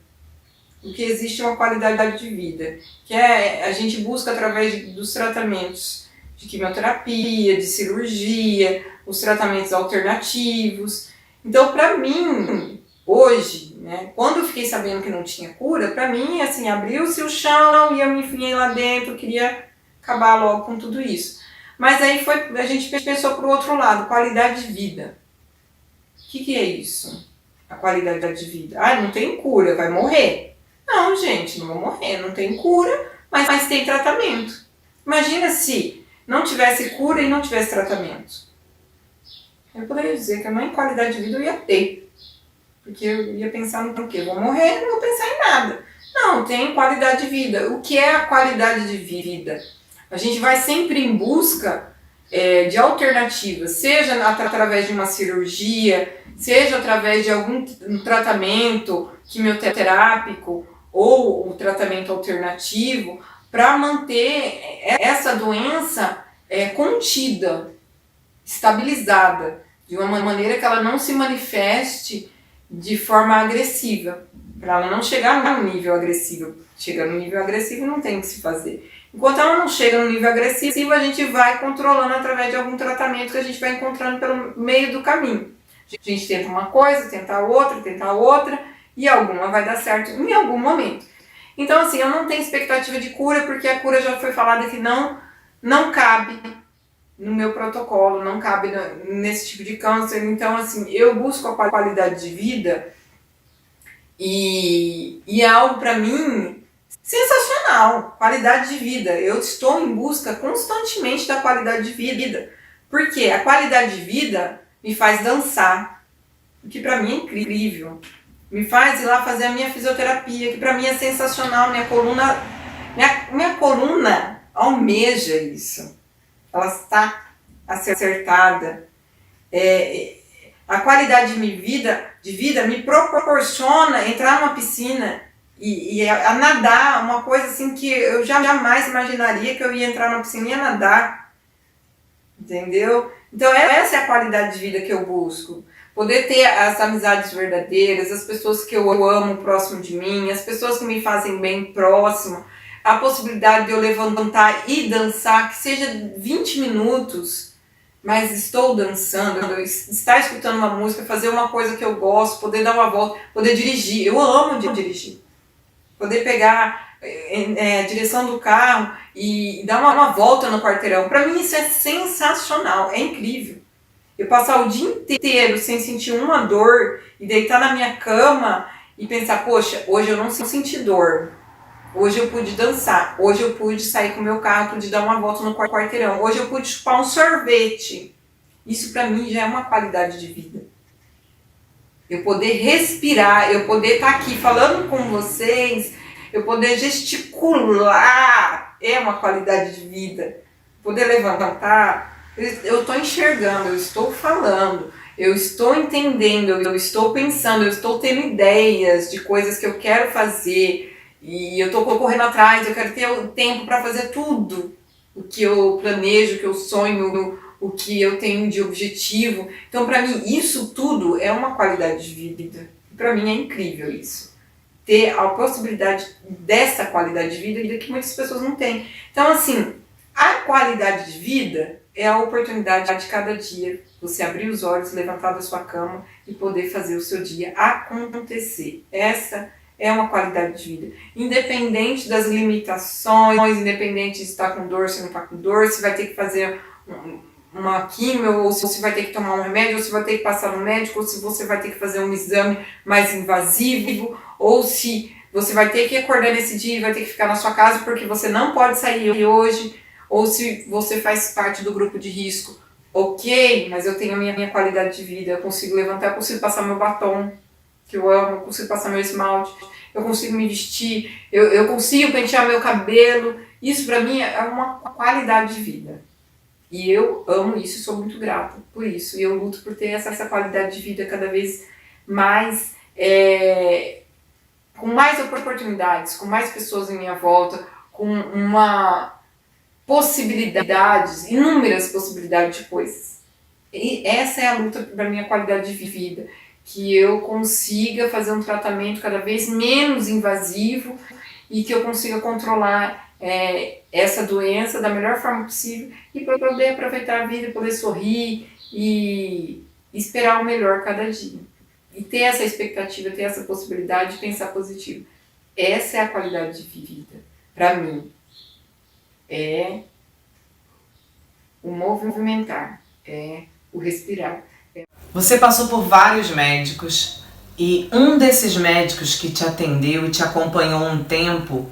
O que existe é uma qualidade de vida, que a gente busca através dos tratamentos de quimioterapia, de cirurgia, os tratamentos alternativos. Então, para mim, hoje, né, quando eu fiquei sabendo que não tinha cura, para mim, assim, abriu-se o chão e eu me enfiei lá dentro, eu queria acabar logo com tudo isso. Mas aí a gente pensou para o outro lado, qualidade de vida. O que é isso? A qualidade de vida. Ah, não tem cura, vai morrer. Não, gente, não vou morrer, não tem cura, mas tem tratamento. Imagina se não tivesse cura e não tivesse tratamento. Eu poderia dizer que a minha qualidade de vida eu ia ter. Porque eu ia pensar no quê? Vou morrer, não vou pensar em nada. Não, tem qualidade de vida. O que é a qualidade de vida? A gente vai sempre em busca de alternativas, seja através de uma cirurgia, seja através de algum tratamento quimioterápico ou um tratamento alternativo, para manter essa doença contida, estabilizada, de uma maneira que ela não se manifeste de forma agressiva, para ela não chegar no nível agressivo. Chega no nível agressivo não tem o que se fazer. Enquanto ela não chega no nível agressivo, a gente vai controlando através de algum tratamento que a gente vai encontrando pelo meio do caminho. A gente tenta uma coisa, tenta outra, e alguma vai dar certo em algum momento. Então, assim, eu não tenho expectativa de cura, porque a cura já foi falada que não cabe no meu protocolo, não cabe nesse tipo de câncer. Então, assim, eu busco a qualidade de vida e é algo para mim sensacional, qualidade de vida. Eu estou em busca constantemente da qualidade de vida, porque a qualidade de vida me faz dançar, o que para mim é incrível. Me faz ir lá fazer a minha fisioterapia, que para mim é sensacional. Minha coluna almeja isso. Ela está acertada. A qualidade de vida me proporciona entrar numa piscina e a nadar, uma coisa assim que eu jamais imaginaria que eu ia entrar numa piscina e ia nadar, entendeu? Então essa é a qualidade de vida que eu busco. Poder ter as amizades verdadeiras, as pessoas que eu amo próximo de mim, as pessoas que me fazem bem próximo, a possibilidade de eu levantar e dançar, que seja 20 minutos, mas estou dançando, estar escutando uma música, fazer uma coisa que eu gosto, poder dar uma volta, poder dirigir. Eu amo dirigir. Poder pegar a direção do carro e dar uma volta no quarteirão. Para mim isso é sensacional, é incrível. Eu passar o dia inteiro sem sentir uma dor e deitar na minha cama e pensar, poxa, hoje eu não senti dor. Hoje eu pude dançar, hoje eu pude sair com o meu carro, pude dar uma volta no quarteirão, hoje eu pude chupar um sorvete. Isso para mim já é uma qualidade de vida. Eu poder respirar, eu poder estar aqui falando com vocês, eu poder gesticular, é uma qualidade de vida. Poder levantar, eu estou enxergando, eu estou falando, eu estou entendendo, eu estou pensando, eu estou tendo ideias de coisas que eu quero fazer. E eu estou correndo atrás, eu quero ter o tempo para fazer tudo o que eu planejo, o que eu sonho, o que eu tenho de objetivo. Então, para mim, isso tudo é uma qualidade de vida. Para mim é incrível isso. Ter a possibilidade dessa qualidade de vida que muitas pessoas não têm. Então, assim, a qualidade de vida é a oportunidade de cada dia você abrir os olhos, levantar da sua cama e poder fazer o seu dia acontecer. Essa é uma qualidade de vida. Independente das limitações, independente de estar com dor, se não está com dor, se vai ter que fazer uma quimio, ou se vai ter que tomar um remédio, ou se vai ter que passar no médico, ou se você vai ter que fazer um exame mais invasivo, ou se você vai ter que acordar nesse dia e vai ter que ficar na sua casa porque você não pode sair hoje, ou se você faz parte do grupo de risco. Ok, mas eu tenho a minha qualidade de vida, eu consigo levantar, eu consigo passar meu batom, que eu amo, eu consigo passar meu esmalte, eu consigo me vestir, eu consigo pentear meu cabelo. Isso para mim é uma qualidade de vida. E eu amo isso e sou muito grata por isso. E eu luto por ter essa qualidade de vida cada vez mais, com mais oportunidades, com mais pessoas em minha volta, com inúmeras possibilidades de coisas. E essa é a luta para minha qualidade de vida. Que eu consiga fazer um tratamento cada vez menos invasivo e que eu consiga controlar essa doença da melhor forma possível e para poder aproveitar a vida, poder sorrir e esperar o melhor cada dia. E ter essa expectativa, ter essa possibilidade de pensar positivo. Essa é a qualidade de vida. Para mim, é o movimentar, é o respirar. Você passou por vários médicos e um desses médicos que te atendeu e te acompanhou um tempo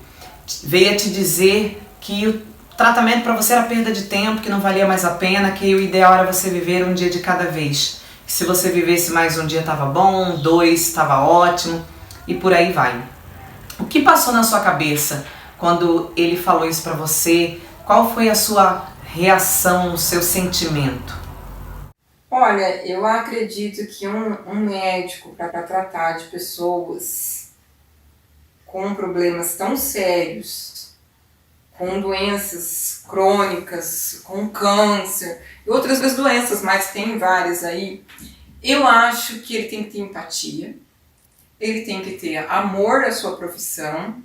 veio a te dizer que o tratamento para você era perda de tempo, que não valia mais a pena, que o ideal era você viver um dia de cada vez. Que se você vivesse mais um dia estava bom, 2 estava ótimo e por aí vai. O que passou na sua cabeça quando ele falou isso para você? Qual foi a sua reação, o seu sentimento? Olha, eu acredito que um médico para tratar de pessoas com problemas tão sérios, com doenças crônicas, com câncer e outras doenças, mas tem várias aí, eu acho que ele tem que ter empatia, ele tem que ter amor à sua profissão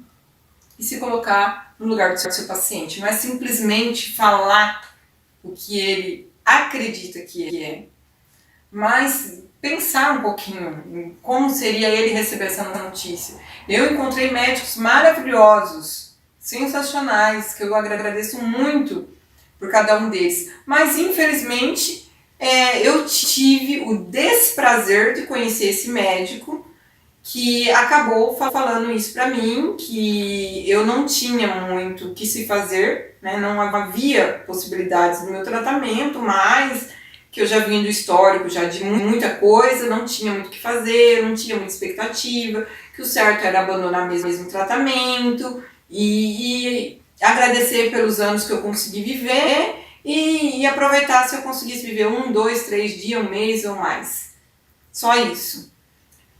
e se colocar no lugar do seu paciente, não é simplesmente falar o que ele acredita que ele é, mas pensar um pouquinho em como seria ele receber essa notícia. Eu encontrei médicos maravilhosos, sensacionais, que eu agradeço muito por cada um deles, mas infelizmente eu tive o desprazer de conhecer esse médico que acabou falando isso para mim, que eu não tinha muito o que se fazer, né? Não havia possibilidades no meu tratamento, mas que eu já vinha do histórico já de muita coisa, não tinha muito o que fazer, não tinha muita expectativa, que o certo era abandonar mesmo o tratamento e agradecer pelos anos que eu consegui viver e aproveitar se eu conseguisse viver 1, 2, 3 dias, um mês ou mais. Só isso.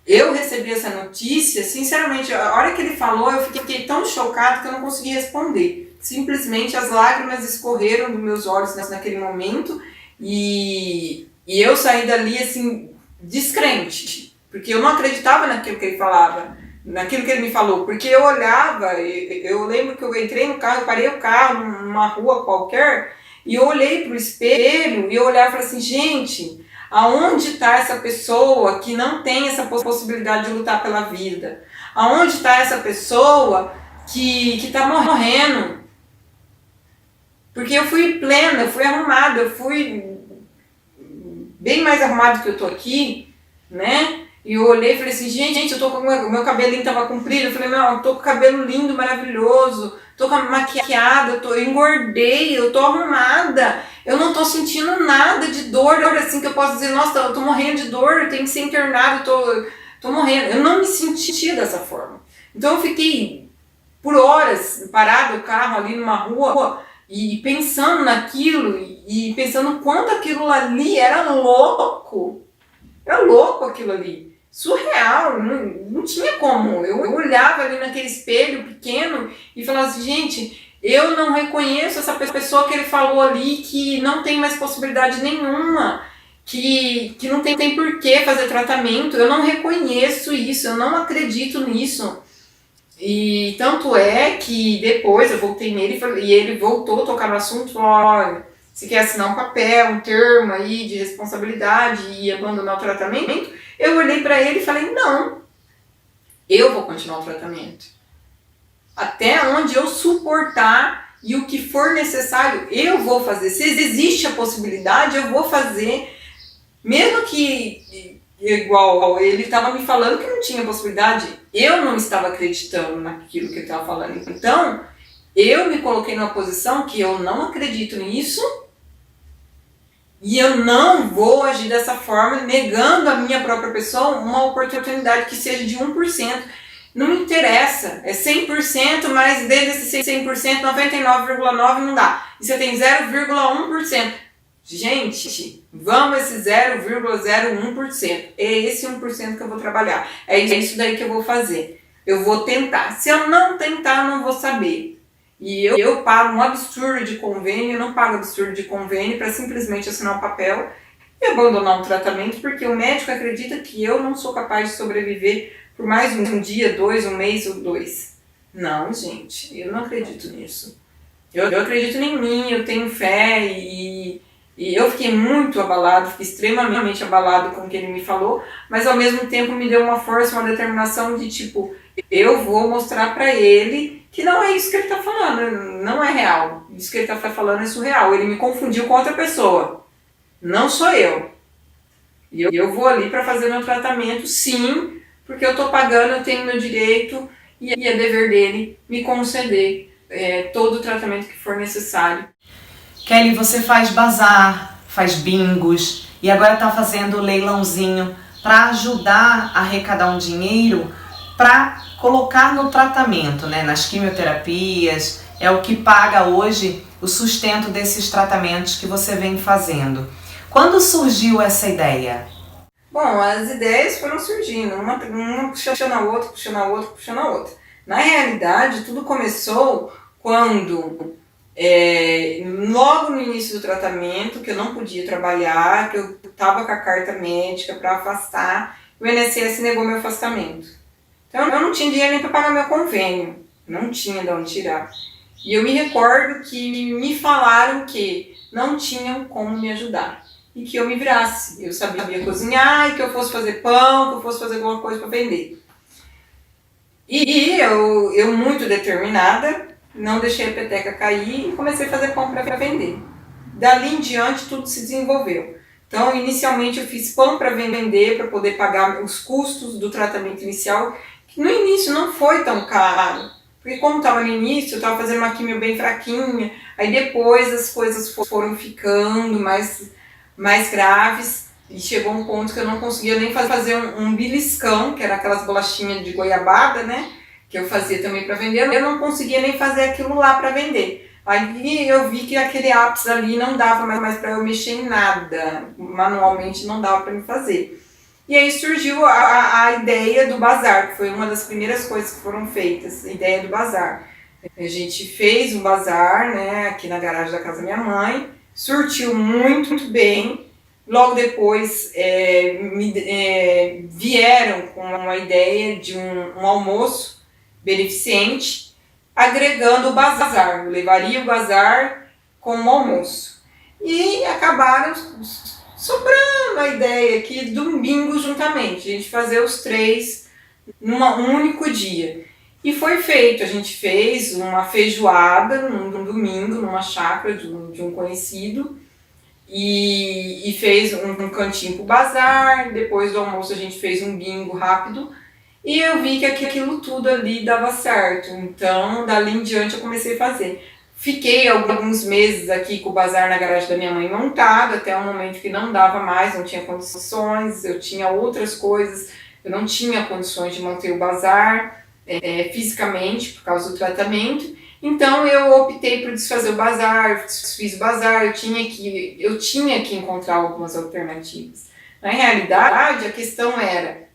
Eu recebi essa notícia, sinceramente, a hora que ele falou, eu fiquei tão chocado que eu não consegui responder. Simplesmente as lágrimas escorreram dos meus olhos naquele momento e eu saí dali, assim, descrente, porque eu não acreditava naquilo que ele falava, naquilo que ele me falou, porque eu olhava, eu lembro que eu entrei no carro, eu parei o carro numa rua qualquer e eu olhei para o espelho e eu olhava e falei assim, gente... Aonde está essa pessoa que não tem essa possibilidade de lutar pela vida? Aonde está essa pessoa que está morrendo? Porque eu fui plena, eu fui arrumada, eu fui bem mais arrumada do que eu tô aqui, né? E eu olhei e falei assim, gente, eu tô com o meu cabelinho tava comprido, eu falei, eu tô com o cabelo lindo, maravilhoso, tô maquiada, eu engordei, eu tô arrumada, eu não tô sentindo nada de dor, assim, que eu posso dizer, nossa, eu tô morrendo de dor, eu tenho que ser internada, tô morrendo. Eu não me senti dessa forma. Então eu fiquei por horas parado o carro ali numa rua e pensando naquilo e pensando quanto aquilo ali era louco. Era louco aquilo ali. Surreal, não tinha como. Eu olhava ali naquele espelho pequeno e falava assim, gente, eu não reconheço essa pessoa que ele falou ali que não tem mais possibilidade nenhuma, que não tem por que fazer tratamento. Eu não reconheço isso, eu não acredito nisso. E tanto é que depois eu voltei nele e ele voltou a tocar no assunto e falou, olha, você quer assinar um papel, um termo aí de responsabilidade e abandonar o tratamento? Eu olhei para ele e falei, não, eu vou continuar o tratamento. Até onde eu suportar e o que for necessário, eu vou fazer. Se existe a possibilidade, eu vou fazer. Mesmo que, igual ele estava me falando que não tinha possibilidade, eu não estava acreditando naquilo que ele estava falando. Então, eu me coloquei numa posição que eu não acredito nisso e eu não vou agir dessa forma, negando a minha própria pessoa uma oportunidade que seja de 1%. Não me interessa, é 100%, mas desse 100%, 99,9% não dá. E você tem 0,1%. Gente, vamos esse 0,01%. É esse 1% que eu vou trabalhar. É isso daí que eu vou fazer. Eu vou tentar. Se eu não tentar, eu não vou saber. E eu pago um absurdo de convênio, eu não pago absurdo de convênio para simplesmente assinar um papel e abandonar um tratamento, porque o médico acredita que eu não sou capaz de sobreviver por mais um dia, 2, um mês ou 2. Não, gente, eu não acredito nisso. Eu acredito em mim, eu tenho fé e eu fiquei muito abalado, fiquei extremamente abalado com o que ele me falou, mas ao mesmo tempo me deu uma força, uma determinação de tipo, eu vou mostrar pra ele que não é isso que ele tá falando, não é real. Isso que ele tá falando é surreal. Ele me confundiu com outra pessoa, não sou eu. E eu vou ali pra fazer meu tratamento, sim, porque eu tô pagando, eu tenho meu direito e é dever dele me conceder todo o tratamento que for necessário. Kelly, você faz bazar, faz bingos e agora está fazendo leilãozinho para ajudar a arrecadar um dinheiro para colocar no tratamento, né, nas quimioterapias. É o que paga hoje o sustento desses tratamentos que você vem fazendo. Quando surgiu essa ideia? Bom, as ideias foram surgindo, uma puxando a outra, puxando a outra, puxando a outra. Na realidade, tudo começou quando... logo no início do tratamento, que eu não podia trabalhar, que eu estava com a carta médica para afastar, o INSS negou meu afastamento. Então eu não tinha dinheiro nem para pagar meu convênio, não tinha de onde tirar. E eu me recordo que me falaram que não tinham como me ajudar e que eu me virasse. Eu sabia cozinhar e que eu fosse fazer pão, que eu fosse fazer alguma coisa para vender. E eu muito determinada, não deixei a peteca cair e comecei a fazer pão para vender. Dali em diante tudo se desenvolveu. Então inicialmente eu fiz pão para vender, para poder pagar os custos do tratamento inicial, que no início não foi tão caro. Porque como estava no início, eu estava fazendo uma quimio bem fraquinha, aí depois as coisas foram ficando mais graves e chegou um ponto que eu não conseguia nem fazer um beliscão, que era aquelas bolachinhas de goiabada, né? Que eu fazia também para vender, eu não conseguia nem fazer aquilo lá para vender. Aí eu vi que aquele ápice ali não dava mais para eu mexer em nada, manualmente não dava para me fazer. E aí surgiu a ideia do bazar, que foi uma das primeiras coisas que foram feitas, a ideia do bazar. A gente fez um bazar, né, aqui na garagem da casa da minha mãe, surtiu muito bem. Logo depois vieram com uma ideia de um almoço beneficente, agregando o bazar. Eu levaria o bazar como almoço. E acabaram sobrando a ideia aqui, domingo juntamente, a gente fazer os 3 num único dia. E foi feito, a gente fez uma feijoada num domingo, numa chácara de um conhecido, e fez um cantinho pro bazar. Depois do almoço a gente fez um bingo rápido, e eu vi que aquilo tudo ali dava certo. Então, dali em diante eu comecei a fazer. Fiquei alguns meses aqui com o bazar na garagem da minha mãe montado, até um momento que não dava mais, não tinha condições, eu tinha outras coisas, eu não tinha condições de manter o bazar fisicamente por causa do tratamento. Então eu optei por desfazer o bazar, desfiz o bazar, eu tinha que encontrar algumas alternativas. Na realidade, a questão era,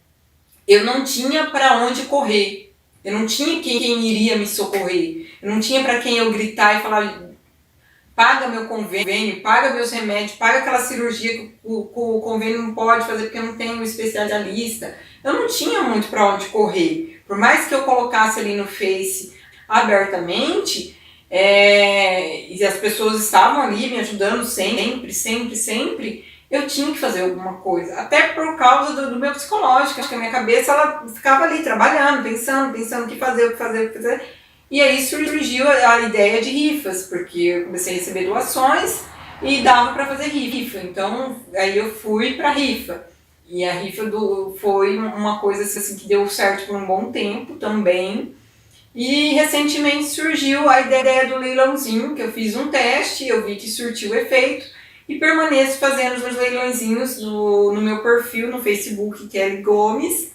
eu não tinha para onde correr, eu não tinha quem iria me socorrer, eu não tinha para quem eu gritar e falar, paga meu convênio, paga meus remédios, paga aquela cirurgia que o convênio não pode fazer porque eu não tenho um especialista. Eu não tinha muito para onde correr. Por mais que eu colocasse ali no Face abertamente, e as pessoas estavam ali me ajudando sempre, eu tinha que fazer alguma coisa. Até por causa do meu psicológico, acho que a minha cabeça ela ficava ali trabalhando, pensando o que fazer. E aí surgiu a ideia de rifas, porque eu comecei a receber doações e dava para fazer rifa. Então aí eu fui para rifa. E a rifa foi uma coisa assim, que deu certo por um bom tempo também. E recentemente surgiu a ideia do leilãozinho, que eu fiz um teste, eu vi que surtiu efeito e permaneço fazendo os leilõezinhos no meu perfil no Facebook, Kelly Gomes.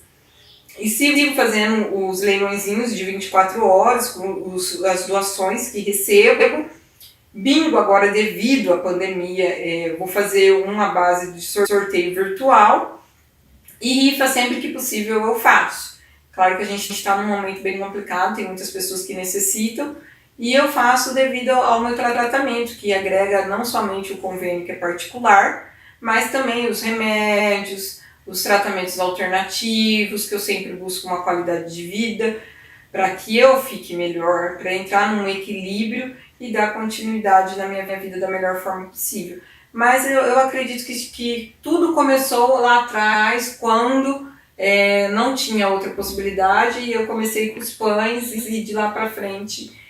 E sigo fazendo os leilõezinhos de 24 horas, com as doações que recebo. Bingo agora, devido à pandemia, vou fazer uma base de sorteio virtual. E rifa sempre que possível eu faço. Claro que a gente está num momento bem complicado, tem muitas pessoas que necessitam. E eu faço devido ao meu tratamento, que agrega não somente o convênio que é particular, mas também os remédios, os tratamentos alternativos, que eu sempre busco uma qualidade de vida, para que eu fique melhor, para entrar num equilíbrio e dar continuidade na minha vida da melhor forma possível. Mas eu acredito que tudo começou lá atrás, quando não tinha outra possibilidade, e eu comecei com os pães, e de lá para frente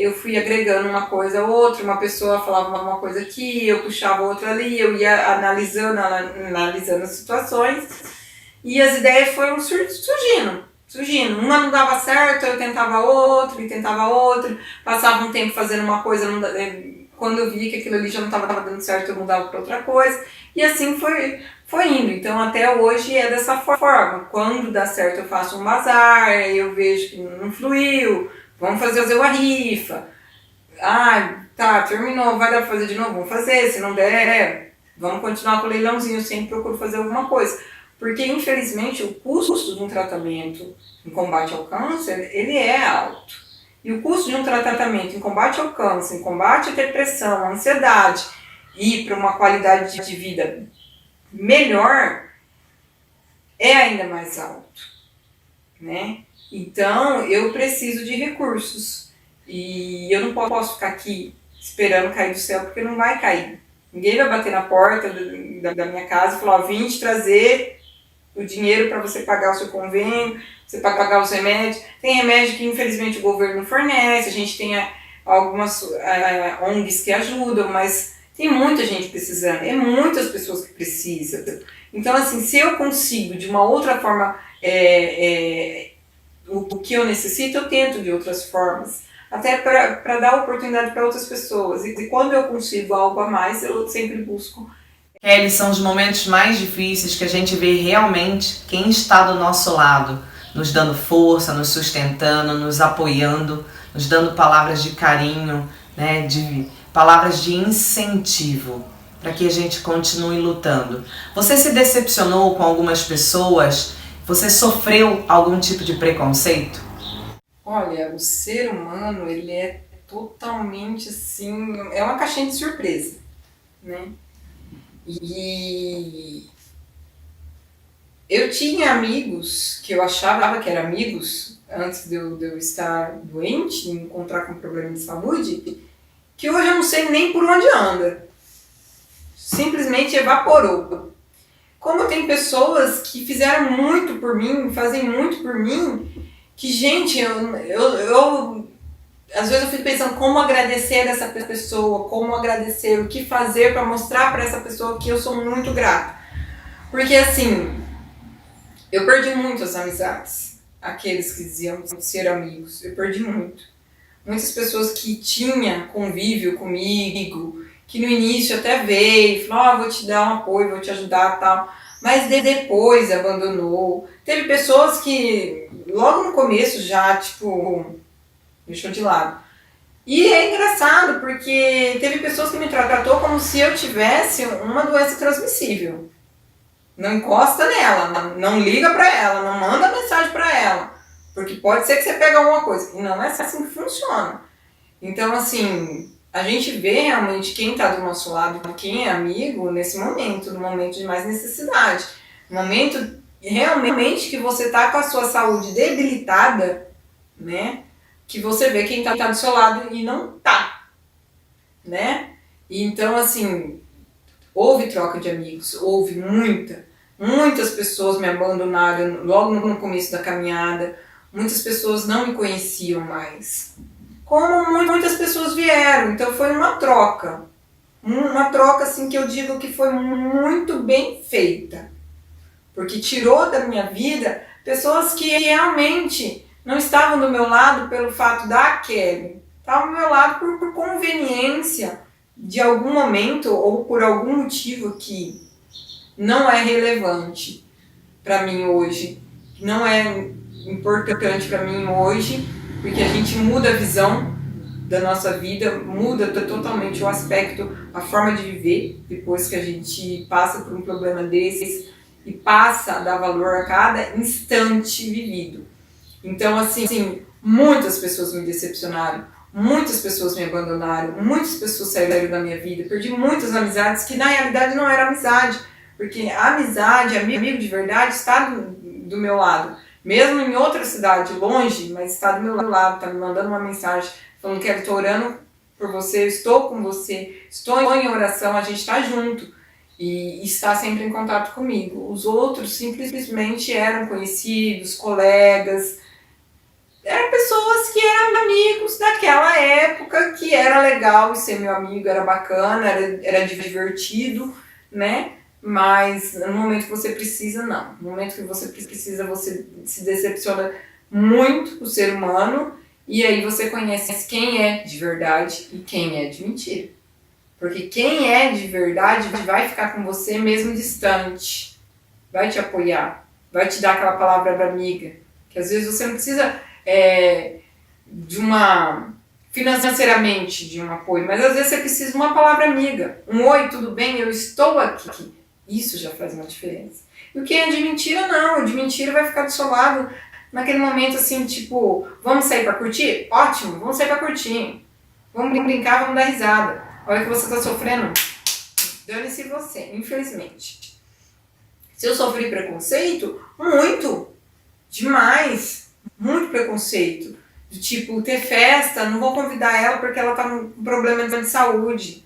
eu fui agregando uma coisa a outra, uma pessoa falava uma coisa aqui, eu puxava outra ali, eu ia analisando as situações, e as ideias foram surgindo. Uma não dava certo, eu tentava outra, passava um tempo fazendo uma coisa, quando eu vi que aquilo ali já não estava dando certo, eu mudava para outra coisa, e assim foi indo. Então até hoje é dessa forma, quando dá certo eu faço um bazar, eu vejo que não fluiu, vamos fazer uma rifa. Tá, terminou, vai dar pra fazer de novo? Vamos fazer, se não der, vamos continuar com o leilãozinho, eu sempre procuro fazer alguma coisa. Porque, infelizmente, o custo de um tratamento em combate ao câncer, ele é alto. E o custo de um tratamento em combate ao câncer, em combate à depressão, à ansiedade, e para uma qualidade de vida melhor, é ainda mais alto, né? Então, eu preciso de recursos. E eu não posso ficar aqui esperando cair do céu, porque não vai cair. Ninguém vai bater na porta da minha casa e falar, vim te trazer o dinheiro para você pagar o seu convênio, você pagar os remédios. Tem remédio que, infelizmente, o governo fornece, a gente tem algumas ONGs que ajudam, mas tem muita gente precisando, muitas pessoas que precisam. Então, assim, se eu consigo, de uma outra forma, o que eu necessito, eu tento de outras formas, até para dar oportunidade para outras pessoas. E quando eu consigo algo a mais, eu sempre busco. Kelly, são os momentos mais difíceis que a gente vê realmente quem está do nosso lado, nos dando força, nos sustentando, nos apoiando nos dando palavras de carinho, né, de palavras de incentivo, para que a gente continue lutando. Você se decepcionou com algumas pessoas? Você sofreu algum tipo de preconceito? Olha, o ser humano, ele é totalmente assim, é uma caixinha de surpresa, né? E eu tinha amigos que eu achava que eram amigos antes de eu estar doente, encontrar com problema de saúde, que hoje eu não sei nem por onde anda. Simplesmente evaporou. Como tem pessoas que fizeram muito por mim, fazem muito por mim, que, gente, eu às vezes eu fico pensando como agradecer essa pessoa, como agradecer, o que fazer para mostrar para essa pessoa que eu sou muito grata. Porque assim, eu perdi muitas amizades, aqueles que diziam ser amigos, eu perdi muito. Muitas pessoas que tinham convívio comigo, que no início até veio, falou, vou te dar um apoio, vou te ajudar e tal, mas depois abandonou. Teve pessoas que logo no começo já, tipo, deixou de lado. E é engraçado, porque teve pessoas que me tratou como se eu tivesse uma doença transmissível. Não encosta nela, não liga pra ela, não manda mensagem pra ela, porque pode ser que você pegue alguma coisa. E não é assim que funciona. Então, assim, a gente vê realmente quem está do nosso lado, quem é amigo nesse momento, no momento de mais necessidade. No momento realmente que você está com a sua saúde debilitada, né? Que você vê quem está do seu lado e não tá, né? E então, assim, houve troca de amigos, houve muitas pessoas me abandonaram logo no começo da caminhada, muitas pessoas não me conheciam mais. Como muitas pessoas vieram, então foi uma troca assim que eu digo que foi muito bem feita, porque tirou da minha vida pessoas que realmente não estavam do meu lado pelo fato da Kelly, estavam do meu lado por conveniência de algum momento ou por algum motivo que não é relevante para mim hoje, não é importante para mim hoje, porque a gente muda a visão da nossa vida, muda totalmente o aspecto, a forma de viver, depois que a gente passa por um problema desses e passa a dar valor a cada instante vivido. Então, assim, muitas pessoas me decepcionaram, muitas pessoas me abandonaram, muitas pessoas saíram da minha vida, perdi muitas amizades que na realidade não era amizade, porque a amizade, amigo de verdade, está do meu lado. Mesmo em outra cidade, longe, mas está do meu lado, está me mandando uma mensagem falando que eu estou orando por você, estou com você, estou em oração, a gente está junto e está sempre em contato comigo. Os outros simplesmente eram conhecidos, colegas, eram pessoas que eram amigos daquela época, que era legal ser meu amigo, era bacana, era divertido, né? Mas no momento que você precisa, não. No momento que você precisa, você se decepciona muito com o ser humano e aí você conhece quem é de verdade e quem é de mentira. Porque quem é de verdade vai ficar com você mesmo distante, vai te apoiar, vai te dar aquela palavra amiga, que às vezes você não precisa financeiramente de um apoio, mas às vezes você precisa de uma palavra amiga, um oi, tudo bem, eu estou aqui. Isso já faz uma diferença. E o que é de mentira, não. O de mentira vai ficar do seu lado naquele momento assim, tipo, vamos sair pra curtir? Ótimo, vamos sair pra curtir. Vamos brincar, vamos dar risada. A hora que você tá sofrendo, dane-se você, infelizmente. Se eu sofri preconceito, muito, demais, muito preconceito. De tipo, ter festa, não vou convidar ela porque ela tá com problema de saúde.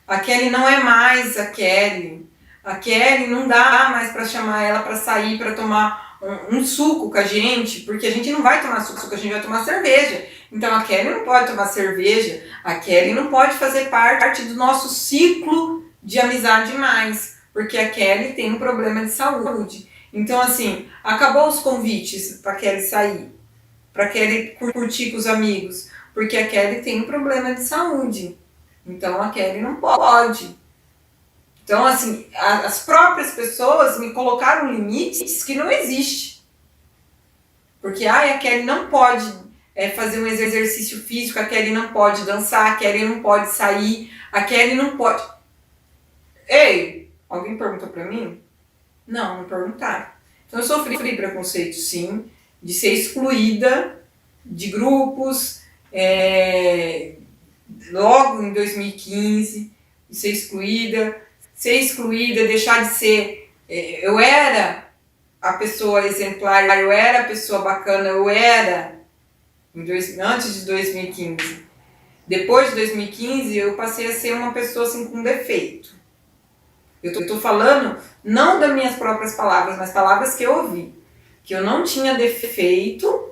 A Kelly não é mais a Kelly. A Kelly não dá mais para chamar ela para sair, para tomar um suco com a gente, porque a gente não vai tomar suco, a gente vai tomar cerveja. Então a Kelly não pode tomar cerveja, a Kelly não pode fazer parte do nosso ciclo de amizade mais, porque a Kelly tem um problema de saúde. Então assim, acabou os convites para Kelly sair, para Kelly curtir com os amigos, porque a Kelly tem um problema de saúde. Então a Kelly não pode. Então, assim, as próprias pessoas me colocaram limites que não existem. Porque a Kelly não pode fazer um exercício físico, a Kelly não pode dançar, a Kelly não pode sair, a Kelly não pode... Ei, alguém perguntou pra mim? Não perguntaram. Então eu sofri preconceito, sim, de ser excluída de grupos, logo em 2015, de ser excluída, deixar de ser... eu era a pessoa exemplar, eu era a pessoa bacana, eu era antes de 2015. Depois de 2015, eu passei a ser uma pessoa assim com defeito. Eu tô falando não das minhas próprias palavras, mas palavras que eu ouvi. Que eu não tinha defeito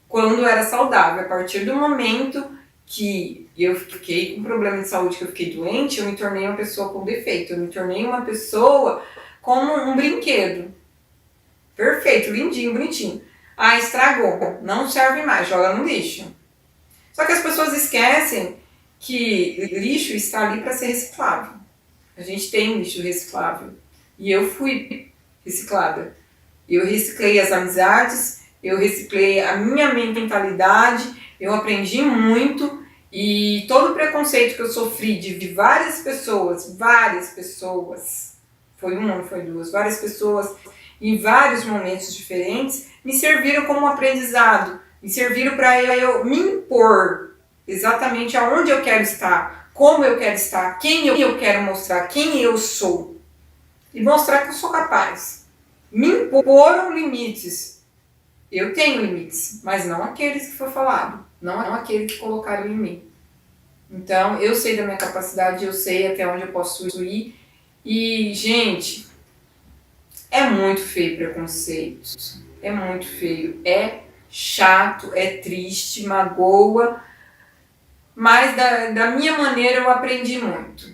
quando eu era saudável. A partir do momento que eu fiquei com problema de saúde, que eu fiquei doente, eu me tornei uma pessoa com defeito. Eu me tornei uma pessoa como um brinquedo. Perfeito, lindinho, bonitinho. Ah, estragou. Não serve mais, joga no lixo. Só que as pessoas esquecem que lixo está ali para ser reciclável. A gente tem lixo reciclável. E eu fui reciclada. Eu reciclei as amizades, eu reciclei a minha mentalidade, eu aprendi muito e todo o preconceito que eu sofri de várias pessoas, foi uma, não foi duas, várias pessoas em vários momentos diferentes, me serviram como aprendizado, me serviram para eu me impor exatamente aonde eu quero estar, como eu quero estar, quem eu quero mostrar, quem eu sou. E mostrar que eu sou capaz. Me imporam limites. Eu tenho limites, mas não aqueles que foi falado, não aqueles que colocaram em mim. Então, eu sei da minha capacidade, eu sei até onde eu posso ir. E, gente, é muito feio preconceito. É muito feio. É chato, é triste, magoa. Mas da minha maneira eu aprendi muito.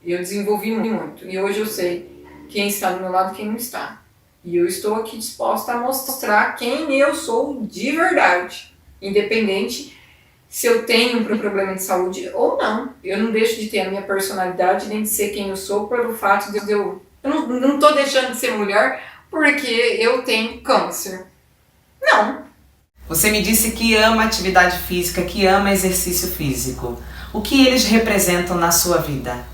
Eu desenvolvi muito. E hoje eu sei quem está do meu lado e quem não está. E eu estou aqui disposta a mostrar quem eu sou de verdade. Independente se eu tenho um problema de saúde ou não. Eu não deixo de ter a minha personalidade, nem de ser quem eu sou pelo fato de eu não estou deixando de ser mulher porque eu tenho câncer. Não. Você me disse que ama atividade física, que ama exercício físico. O que eles representam na sua vida?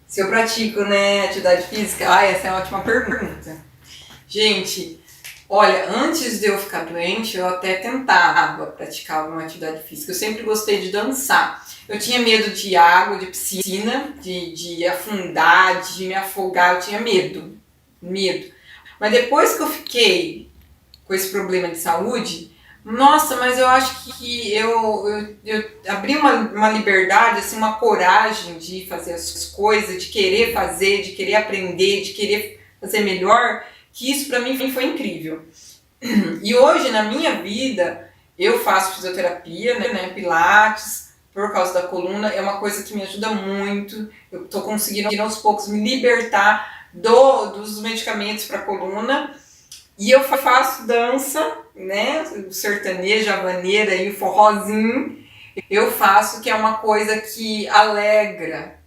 Se eu pratico, atividade física? Essa é uma ótima pergunta. Gente, olha, antes de eu ficar doente, eu até tentava praticar alguma atividade física. Eu sempre gostei de dançar. Eu tinha medo de água, de piscina, de afundar, de me afogar. Eu tinha medo. Mas depois que eu fiquei com esse problema de saúde, nossa, mas eu acho que eu abri uma liberdade, assim, uma coragem de fazer as coisas, de querer fazer, de querer aprender, de querer fazer melhor, que isso pra mim foi incrível. E hoje, na minha vida, eu faço fisioterapia, pilates, por causa da coluna, é uma coisa que me ajuda muito. Eu tô conseguindo aos poucos me libertar dos medicamentos para coluna. E eu faço dança, o sertanejo, a vaneira e o forrozinho. Eu faço, que é uma coisa que alegra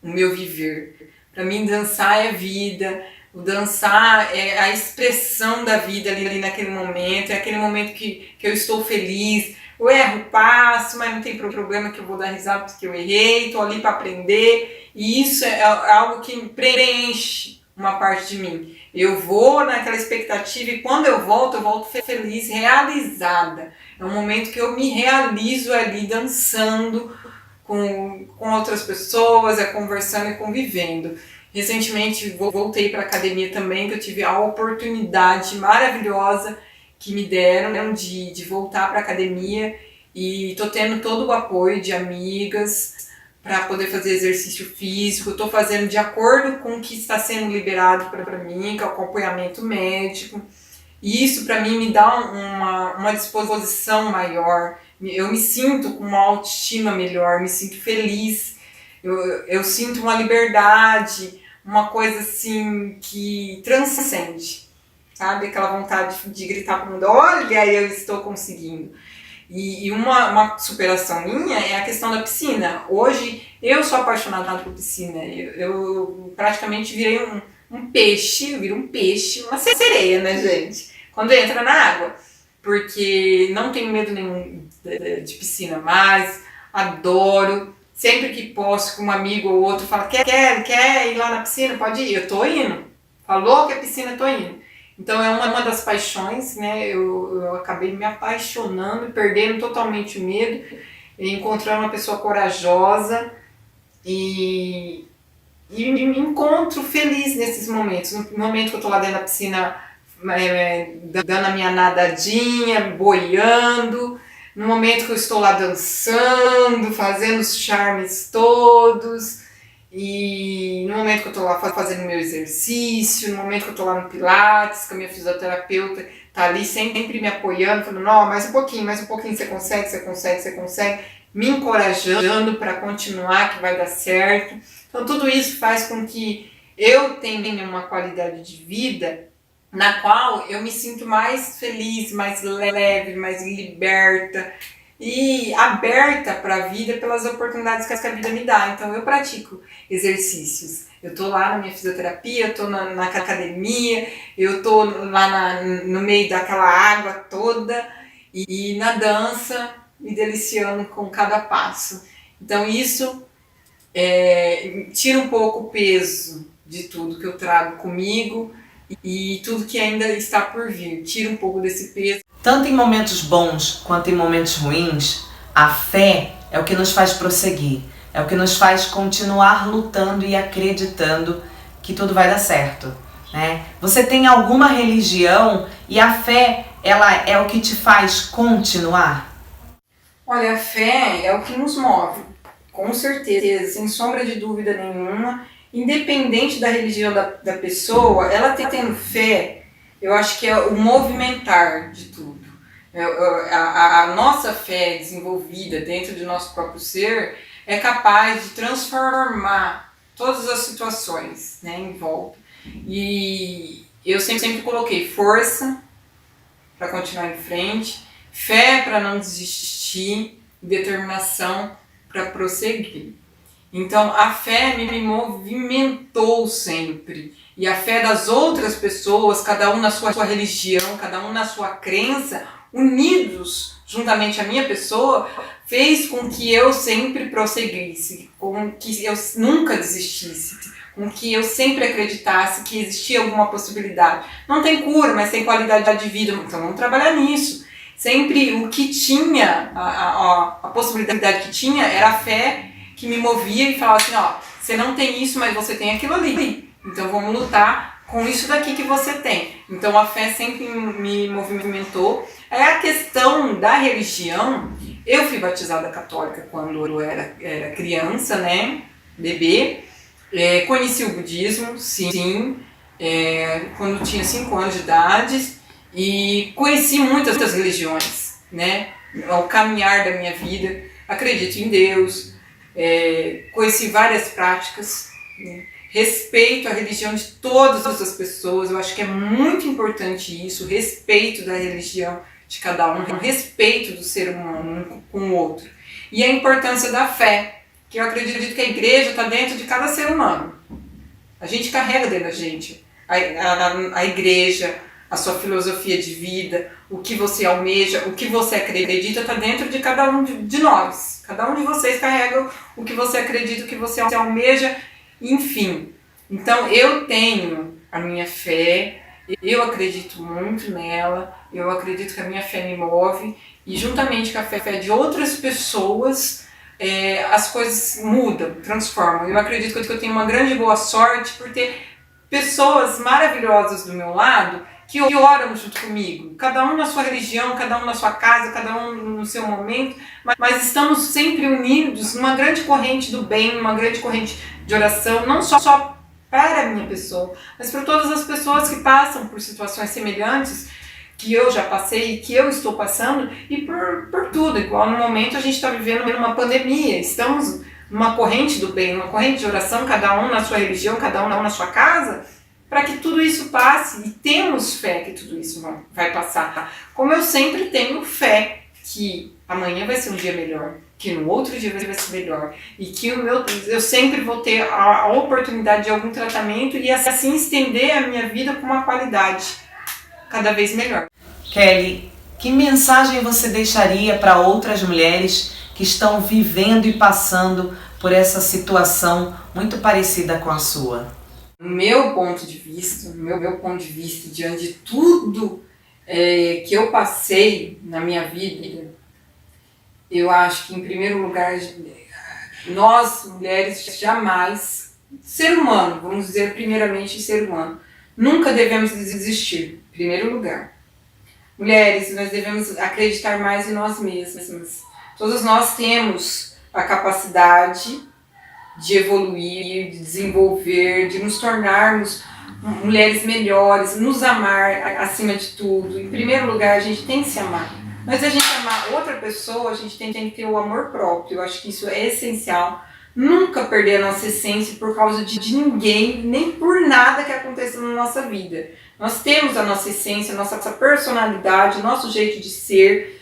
o meu viver. Para mim, dançar é vida. O dançar é a expressão da vida ali naquele momento. É aquele momento que eu estou feliz. Eu erro, passo, mas não tem problema que eu vou dar risada porque eu errei. Estou ali para aprender. E isso é algo que preenche uma parte de mim. Eu vou naquela expectativa e quando eu volto feliz, realizada. É um momento que eu me realizo ali dançando com outras pessoas, conversando e convivendo. Recentemente voltei para a academia também, que eu tive a oportunidade maravilhosa que me deram de voltar para a academia e estou tendo todo o apoio de amigas para poder fazer exercício físico. Estou fazendo de acordo com o que está sendo liberado para mim, que é o acompanhamento médico. E isso para mim me dá uma disposição maior. Eu me sinto com uma autoestima melhor, me sinto feliz. Eu sinto uma liberdade, uma coisa assim que transcende, sabe? Aquela vontade de gritar para o mundo, olha, eu estou conseguindo. E uma superação minha é a questão da piscina. Hoje eu sou apaixonada por piscina. Eu praticamente virei um peixe, uma sereia, né, gente? Quando entra na água. porque não tenho medo nenhum de piscina mais, adoro. Sempre que posso, com um amigo ou outro, fala, quer ir lá na piscina? Pode ir, eu tô indo. Falou que é piscina, eu tô indo. Então é uma das paixões, né? Eu acabei me apaixonando, perdendo totalmente o medo, encontrando uma pessoa corajosa e me encontro feliz nesses momentos. No momento que eu tô lá dentro da piscina, dando a minha nadadinha, boiando, no momento que eu estou lá dançando, fazendo os charmes todos, e no momento que eu estou lá fazendo meu exercício, no momento que eu estou lá no Pilates, que a minha fisioterapeuta está ali sempre me apoiando, falando, não, mais um pouquinho, você consegue, me encorajando para continuar, que vai dar certo. Então tudo isso faz com que eu tenha uma qualidade de vida na qual eu me sinto mais feliz, mais leve, mais liberta e aberta para a vida pelas oportunidades que a vida me dá. Então eu pratico exercícios. Eu tô lá na minha fisioterapia, eu tô na academia, eu tô lá no meio daquela água toda e na dança, me deliciando com cada passo. Então isso tira um pouco o peso de tudo que eu trago comigo e tudo que ainda está por vir, tira um pouco desse peso. Tanto em momentos bons quanto em momentos ruins, a fé é o que nos faz prosseguir, é o que nos faz continuar lutando e acreditando que tudo vai dar certo, né? Você tem alguma religião e a fé, ela é o que te faz continuar? Olha, a fé é o que nos move, com certeza, sem sombra de dúvida nenhuma. Independente da religião da pessoa, ela tendo fé, eu acho que é o movimentar de tudo. A nossa fé desenvolvida dentro do nosso próprio ser é capaz de transformar todas as situações, né, em volta. E eu sempre coloquei força para continuar em frente, fé para não desistir, determinação para prosseguir. Então a fé me movimentou sempre, e a fé das outras pessoas, cada um na sua religião, cada um na sua crença, unidos juntamente à minha pessoa, fez com que eu sempre prosseguisse, com que eu nunca desistisse, com que eu sempre acreditasse que existia alguma possibilidade. Não tem cura, mas tem qualidade de vida, então vamos trabalhar nisso. Sempre o que tinha, a possibilidade que tinha era a fé que me movia e falava assim, ó, você não tem isso, mas você tem aquilo ali. Então vamos lutar com isso daqui que você tem. Então a fé sempre me movimentou. É a questão da religião. Eu fui batizada católica quando eu era criança, né, bebê. Conheci o budismo, sim, quando tinha 5 anos de idade. E conheci muitas outras religiões, né, ao caminhar da minha vida. Acredito em Deus. Conheci várias práticas, né? Respeito a religião de todas as pessoas, eu acho que é muito importante isso, respeito da religião de cada um, respeito do ser humano um com o outro. E a importância da fé, que eu acredito que a igreja está dentro de cada ser humano. A gente carrega dentro da gente a igreja, a sua filosofia de vida, o que você almeja, o que você acredita, está dentro de cada um de nós. Cada um de vocês carrega o que você acredita, o que você almeja, enfim. Então eu tenho a minha fé, eu acredito muito nela, eu acredito que a minha fé me move, e juntamente com a fé de outras pessoas, as coisas mudam, transformam. Eu acredito que eu tenho uma grande boa sorte por ter pessoas maravilhosas do meu lado que oram junto comigo, cada um na sua religião, cada um na sua casa, cada um no seu momento, mas estamos sempre unidos numa grande corrente do bem, uma grande corrente de oração, não só para a minha pessoa, mas para todas as pessoas que passam por situações semelhantes que eu já passei, que eu estou passando, e por tudo. Igual no momento a gente está vivendo uma pandemia, estamos numa corrente do bem, uma corrente de oração, cada um na sua religião, cada um na sua casa, para que tudo isso passe, e temos fé que tudo isso vai passar. Como eu sempre tenho fé que amanhã vai ser um dia melhor, que no outro dia vai ser melhor, e que eu sempre vou ter a oportunidade de algum tratamento e assim estender a minha vida com uma qualidade cada vez melhor. Kelly, Que mensagem você deixaria para outras mulheres que estão vivendo e passando por essa situação muito parecida com a sua? Meu ponto de vista, meu ponto de vista diante de tudo que eu passei na minha vida, eu acho que, em primeiro lugar, nós, mulheres, jamais, ser humano, vamos dizer primeiramente ser humano, nunca devemos desistir, em primeiro lugar. Mulheres, nós devemos acreditar mais em nós mesmas. Todas nós temos a capacidade de evoluir, de desenvolver, de nos tornarmos mulheres melhores, nos amar acima de tudo. Em primeiro lugar, a gente tem que se amar. Mas a gente amar outra pessoa, a gente tem que ter o amor próprio. Eu acho que isso é essencial. Nunca perder a nossa essência por causa de ninguém, nem por nada que aconteça na nossa vida. Nós temos a nossa essência, a nossa personalidade, o nosso jeito de ser.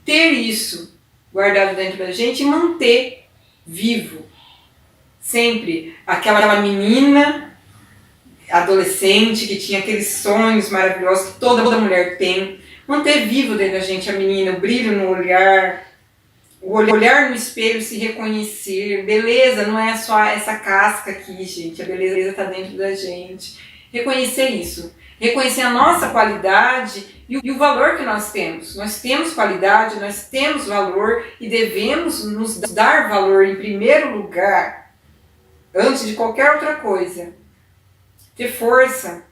Ter isso guardado dentro da gente e manter vivo. Sempre aquela menina adolescente que tinha aqueles sonhos maravilhosos que toda mulher tem. Manter vivo dentro da gente a menina, o brilho no olhar, o olhar no espelho, se reconhecer. Beleza não é só essa casca aqui, gente. A beleza está dentro da gente. Reconhecer isso. Reconhecer a nossa qualidade e o valor que nós temos. Nós temos qualidade, nós temos valor e devemos nos dar valor em primeiro lugar, antes de qualquer outra coisa. Ter força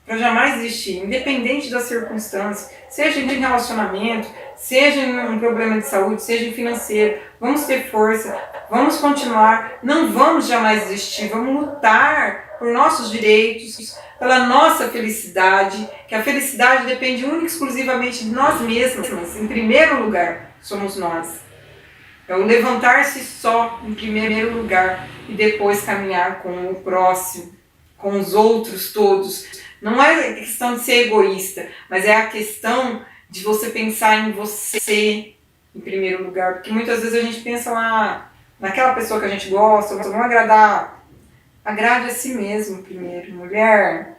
para jamais desistir, independente das circunstâncias, seja em relacionamento, seja em um problema de saúde, seja em financeiro. Vamos ter força, vamos continuar, não vamos jamais desistir, vamos lutar por nossos direitos, pela nossa felicidade, que a felicidade depende única e exclusivamente de nós mesmos. Em primeiro lugar, somos nós. É o levantar-se só em primeiro lugar e depois caminhar com o próximo, com os outros todos. Não é a questão de ser egoísta, mas é a questão de você pensar em você em primeiro lugar. Porque muitas vezes a gente pensa lá naquela pessoa que a gente gosta, vamos agradar. Agrade a si mesmo primeiro. Mulher,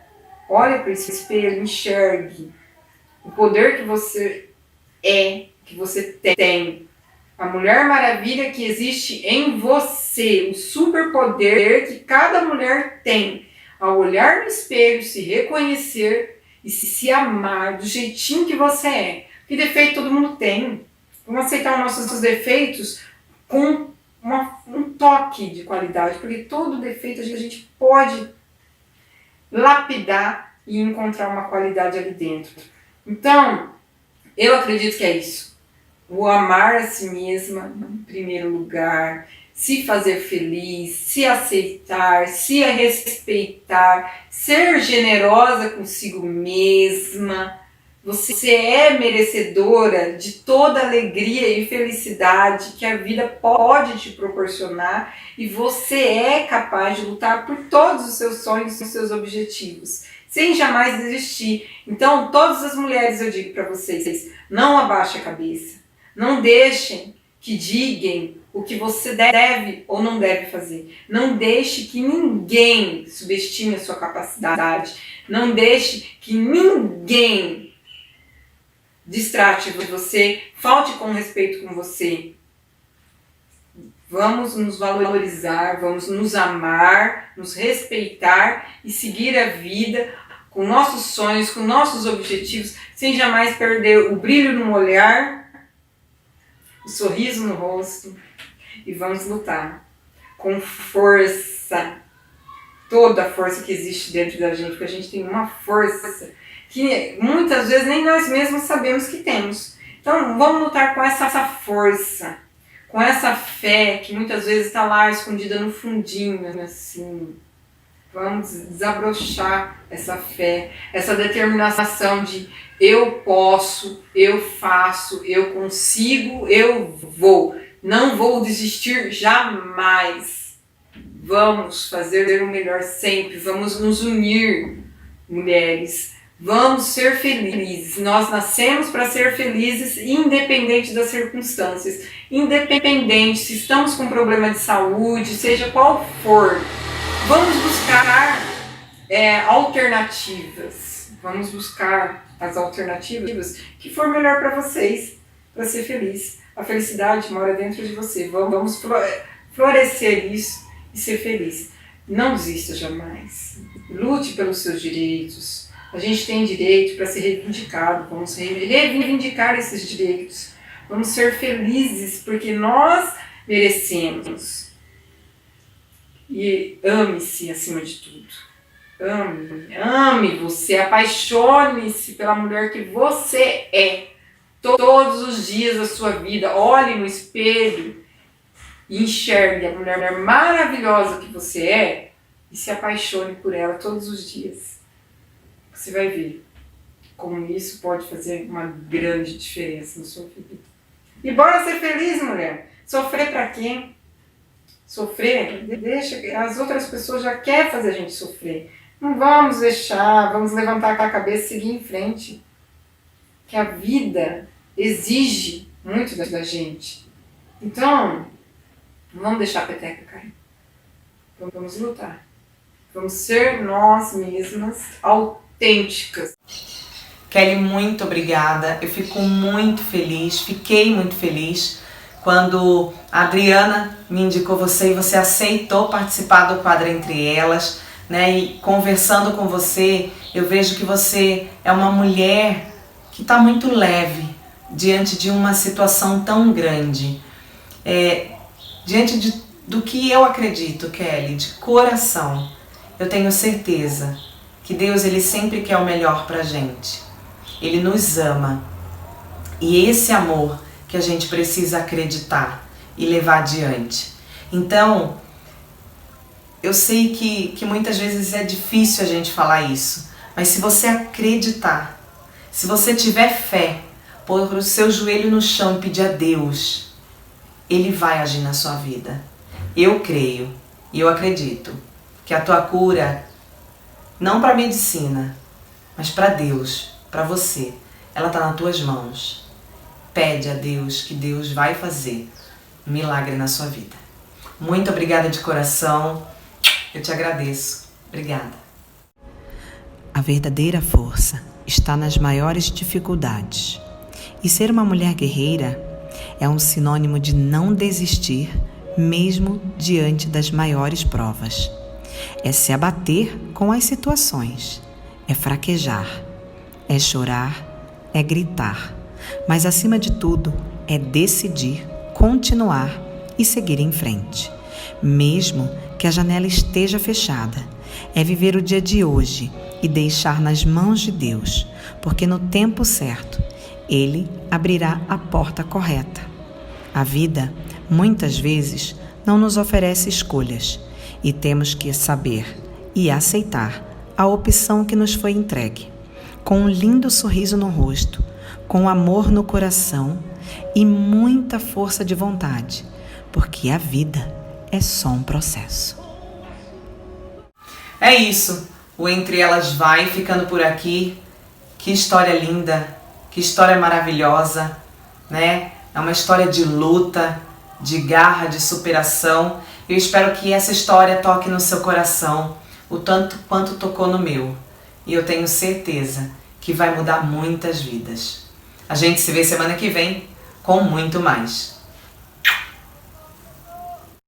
olha para esse espelho, enxergue o poder que você é, que você tem. A Mulher Maravilha que existe em você. O superpoder que cada mulher tem. Ao olhar no espelho, se reconhecer e se amar do jeitinho que você é. Que defeito todo mundo tem. Vamos aceitar os nossos defeitos com um toque de qualidade, porque todo defeito a gente pode lapidar e encontrar uma qualidade ali dentro. Então, eu acredito que é isso. O amar a si mesma, em primeiro lugar, se fazer feliz, se aceitar, se respeitar, ser generosa consigo mesma. Você é merecedora de toda alegria e felicidade que a vida pode te proporcionar e você é capaz de lutar por todos os seus sonhos e os seus objetivos, sem jamais desistir. Então, todas as mulheres, eu digo para vocês, não abaixem a cabeça, não deixem que digam o que você deve ou não deve fazer. Não deixe que ninguém subestime a sua capacidade, não deixe que ninguém distrate você, falte com respeito com você. Vamos nos valorizar, vamos nos amar, nos respeitar e seguir a vida com nossos sonhos, com nossos objetivos, sem jamais perder o brilho no olhar, o sorriso no rosto. E vamos lutar com força, toda a força que existe dentro da gente, porque a gente tem uma força que muitas vezes nem nós mesmos sabemos que temos. Então vamos lutar com essa força, com essa fé que muitas vezes está lá escondida no fundinho, assim. Vamos desabrochar essa fé, essa determinação de eu posso, eu faço, eu consigo, eu vou. Não vou desistir jamais. Vamos fazer o melhor sempre, vamos nos unir, mulheres. Vamos ser felizes. Nós nascemos para ser felizes, independente das circunstâncias. Independente se estamos com problema de saúde, seja qual for. Vamos buscar alternativas. Vamos buscar as alternativas que for melhor para vocês, para ser feliz. A felicidade mora dentro de você. Vamos florescer isso e ser feliz. Não desista jamais. Lute pelos seus direitos. A gente tem direito para ser reivindicado. Vamos reivindicar esses direitos. Vamos ser felizes porque nós merecemos. E ame-se acima de tudo. Ame você. Apaixone-se pela mulher que você é. Todos os dias da sua vida, olhe no espelho e enxergue a mulher maravilhosa que você é e se apaixone por ela todos os dias. Você vai ver como isso pode fazer uma grande diferença na sua vida. E bora ser feliz, mulher. Sofrer pra quem? Sofrer, deixa, as outras pessoas já querem fazer a gente sofrer. Não vamos deixar, vamos levantar a cabeça e seguir em frente. Que a vida exige muito da gente. Então, não vamos deixar a peteca cair. Vamos lutar. Vamos ser nós mesmas autênticas. Kelly, muito obrigada. Eu fico muito feliz, fiquei muito feliz quando a Adriana me indicou você e você aceitou participar do quadro Entre Elas, né? E conversando com você, eu vejo que você é uma mulher que está muito leve diante de uma situação tão grande. Diante do que eu acredito, Kelly, de coração, eu tenho certeza que Deus, Ele sempre quer o melhor pra gente. Ele nos ama. E esse amor que a gente precisa acreditar e levar adiante. Então, eu sei que muitas vezes é difícil a gente falar isso, mas se você acreditar, se você tiver fé, pôr o seu joelho no chão e pedir a Deus, Ele vai agir na sua vida. Eu creio e eu acredito que a tua cura, não para a medicina, mas para Deus, para você, ela está nas tuas mãos. Pede a Deus que Deus vai fazer um milagre na sua vida. Muito obrigada de coração. Eu te agradeço. Obrigada. A verdadeira força está nas maiores dificuldades. E ser uma mulher guerreira é um sinônimo de não desistir, mesmo diante das maiores provas. É se abater com as situações, é fraquejar, é chorar, é gritar, mas acima de tudo é decidir, continuar e seguir em frente. Mesmo que a janela esteja fechada, é viver o dia de hoje e deixar nas mãos de Deus, porque no tempo certo, Ele abrirá a porta correta. A vida, muitas vezes, não nos oferece escolhas e temos que saber e aceitar a opção que nos foi entregue, com um lindo sorriso no rosto, com amor no coração e muita força de vontade, porque a vida é só um processo. É isso, o Entre Elas vai ficando por aqui. Que história linda, que história maravilhosa, né? É uma história de luta, de garra, de superação. Eu espero que essa história toque no seu coração, o tanto quanto tocou no meu. E eu tenho certeza que vai mudar muitas vidas. A gente se vê semana que vem com muito mais.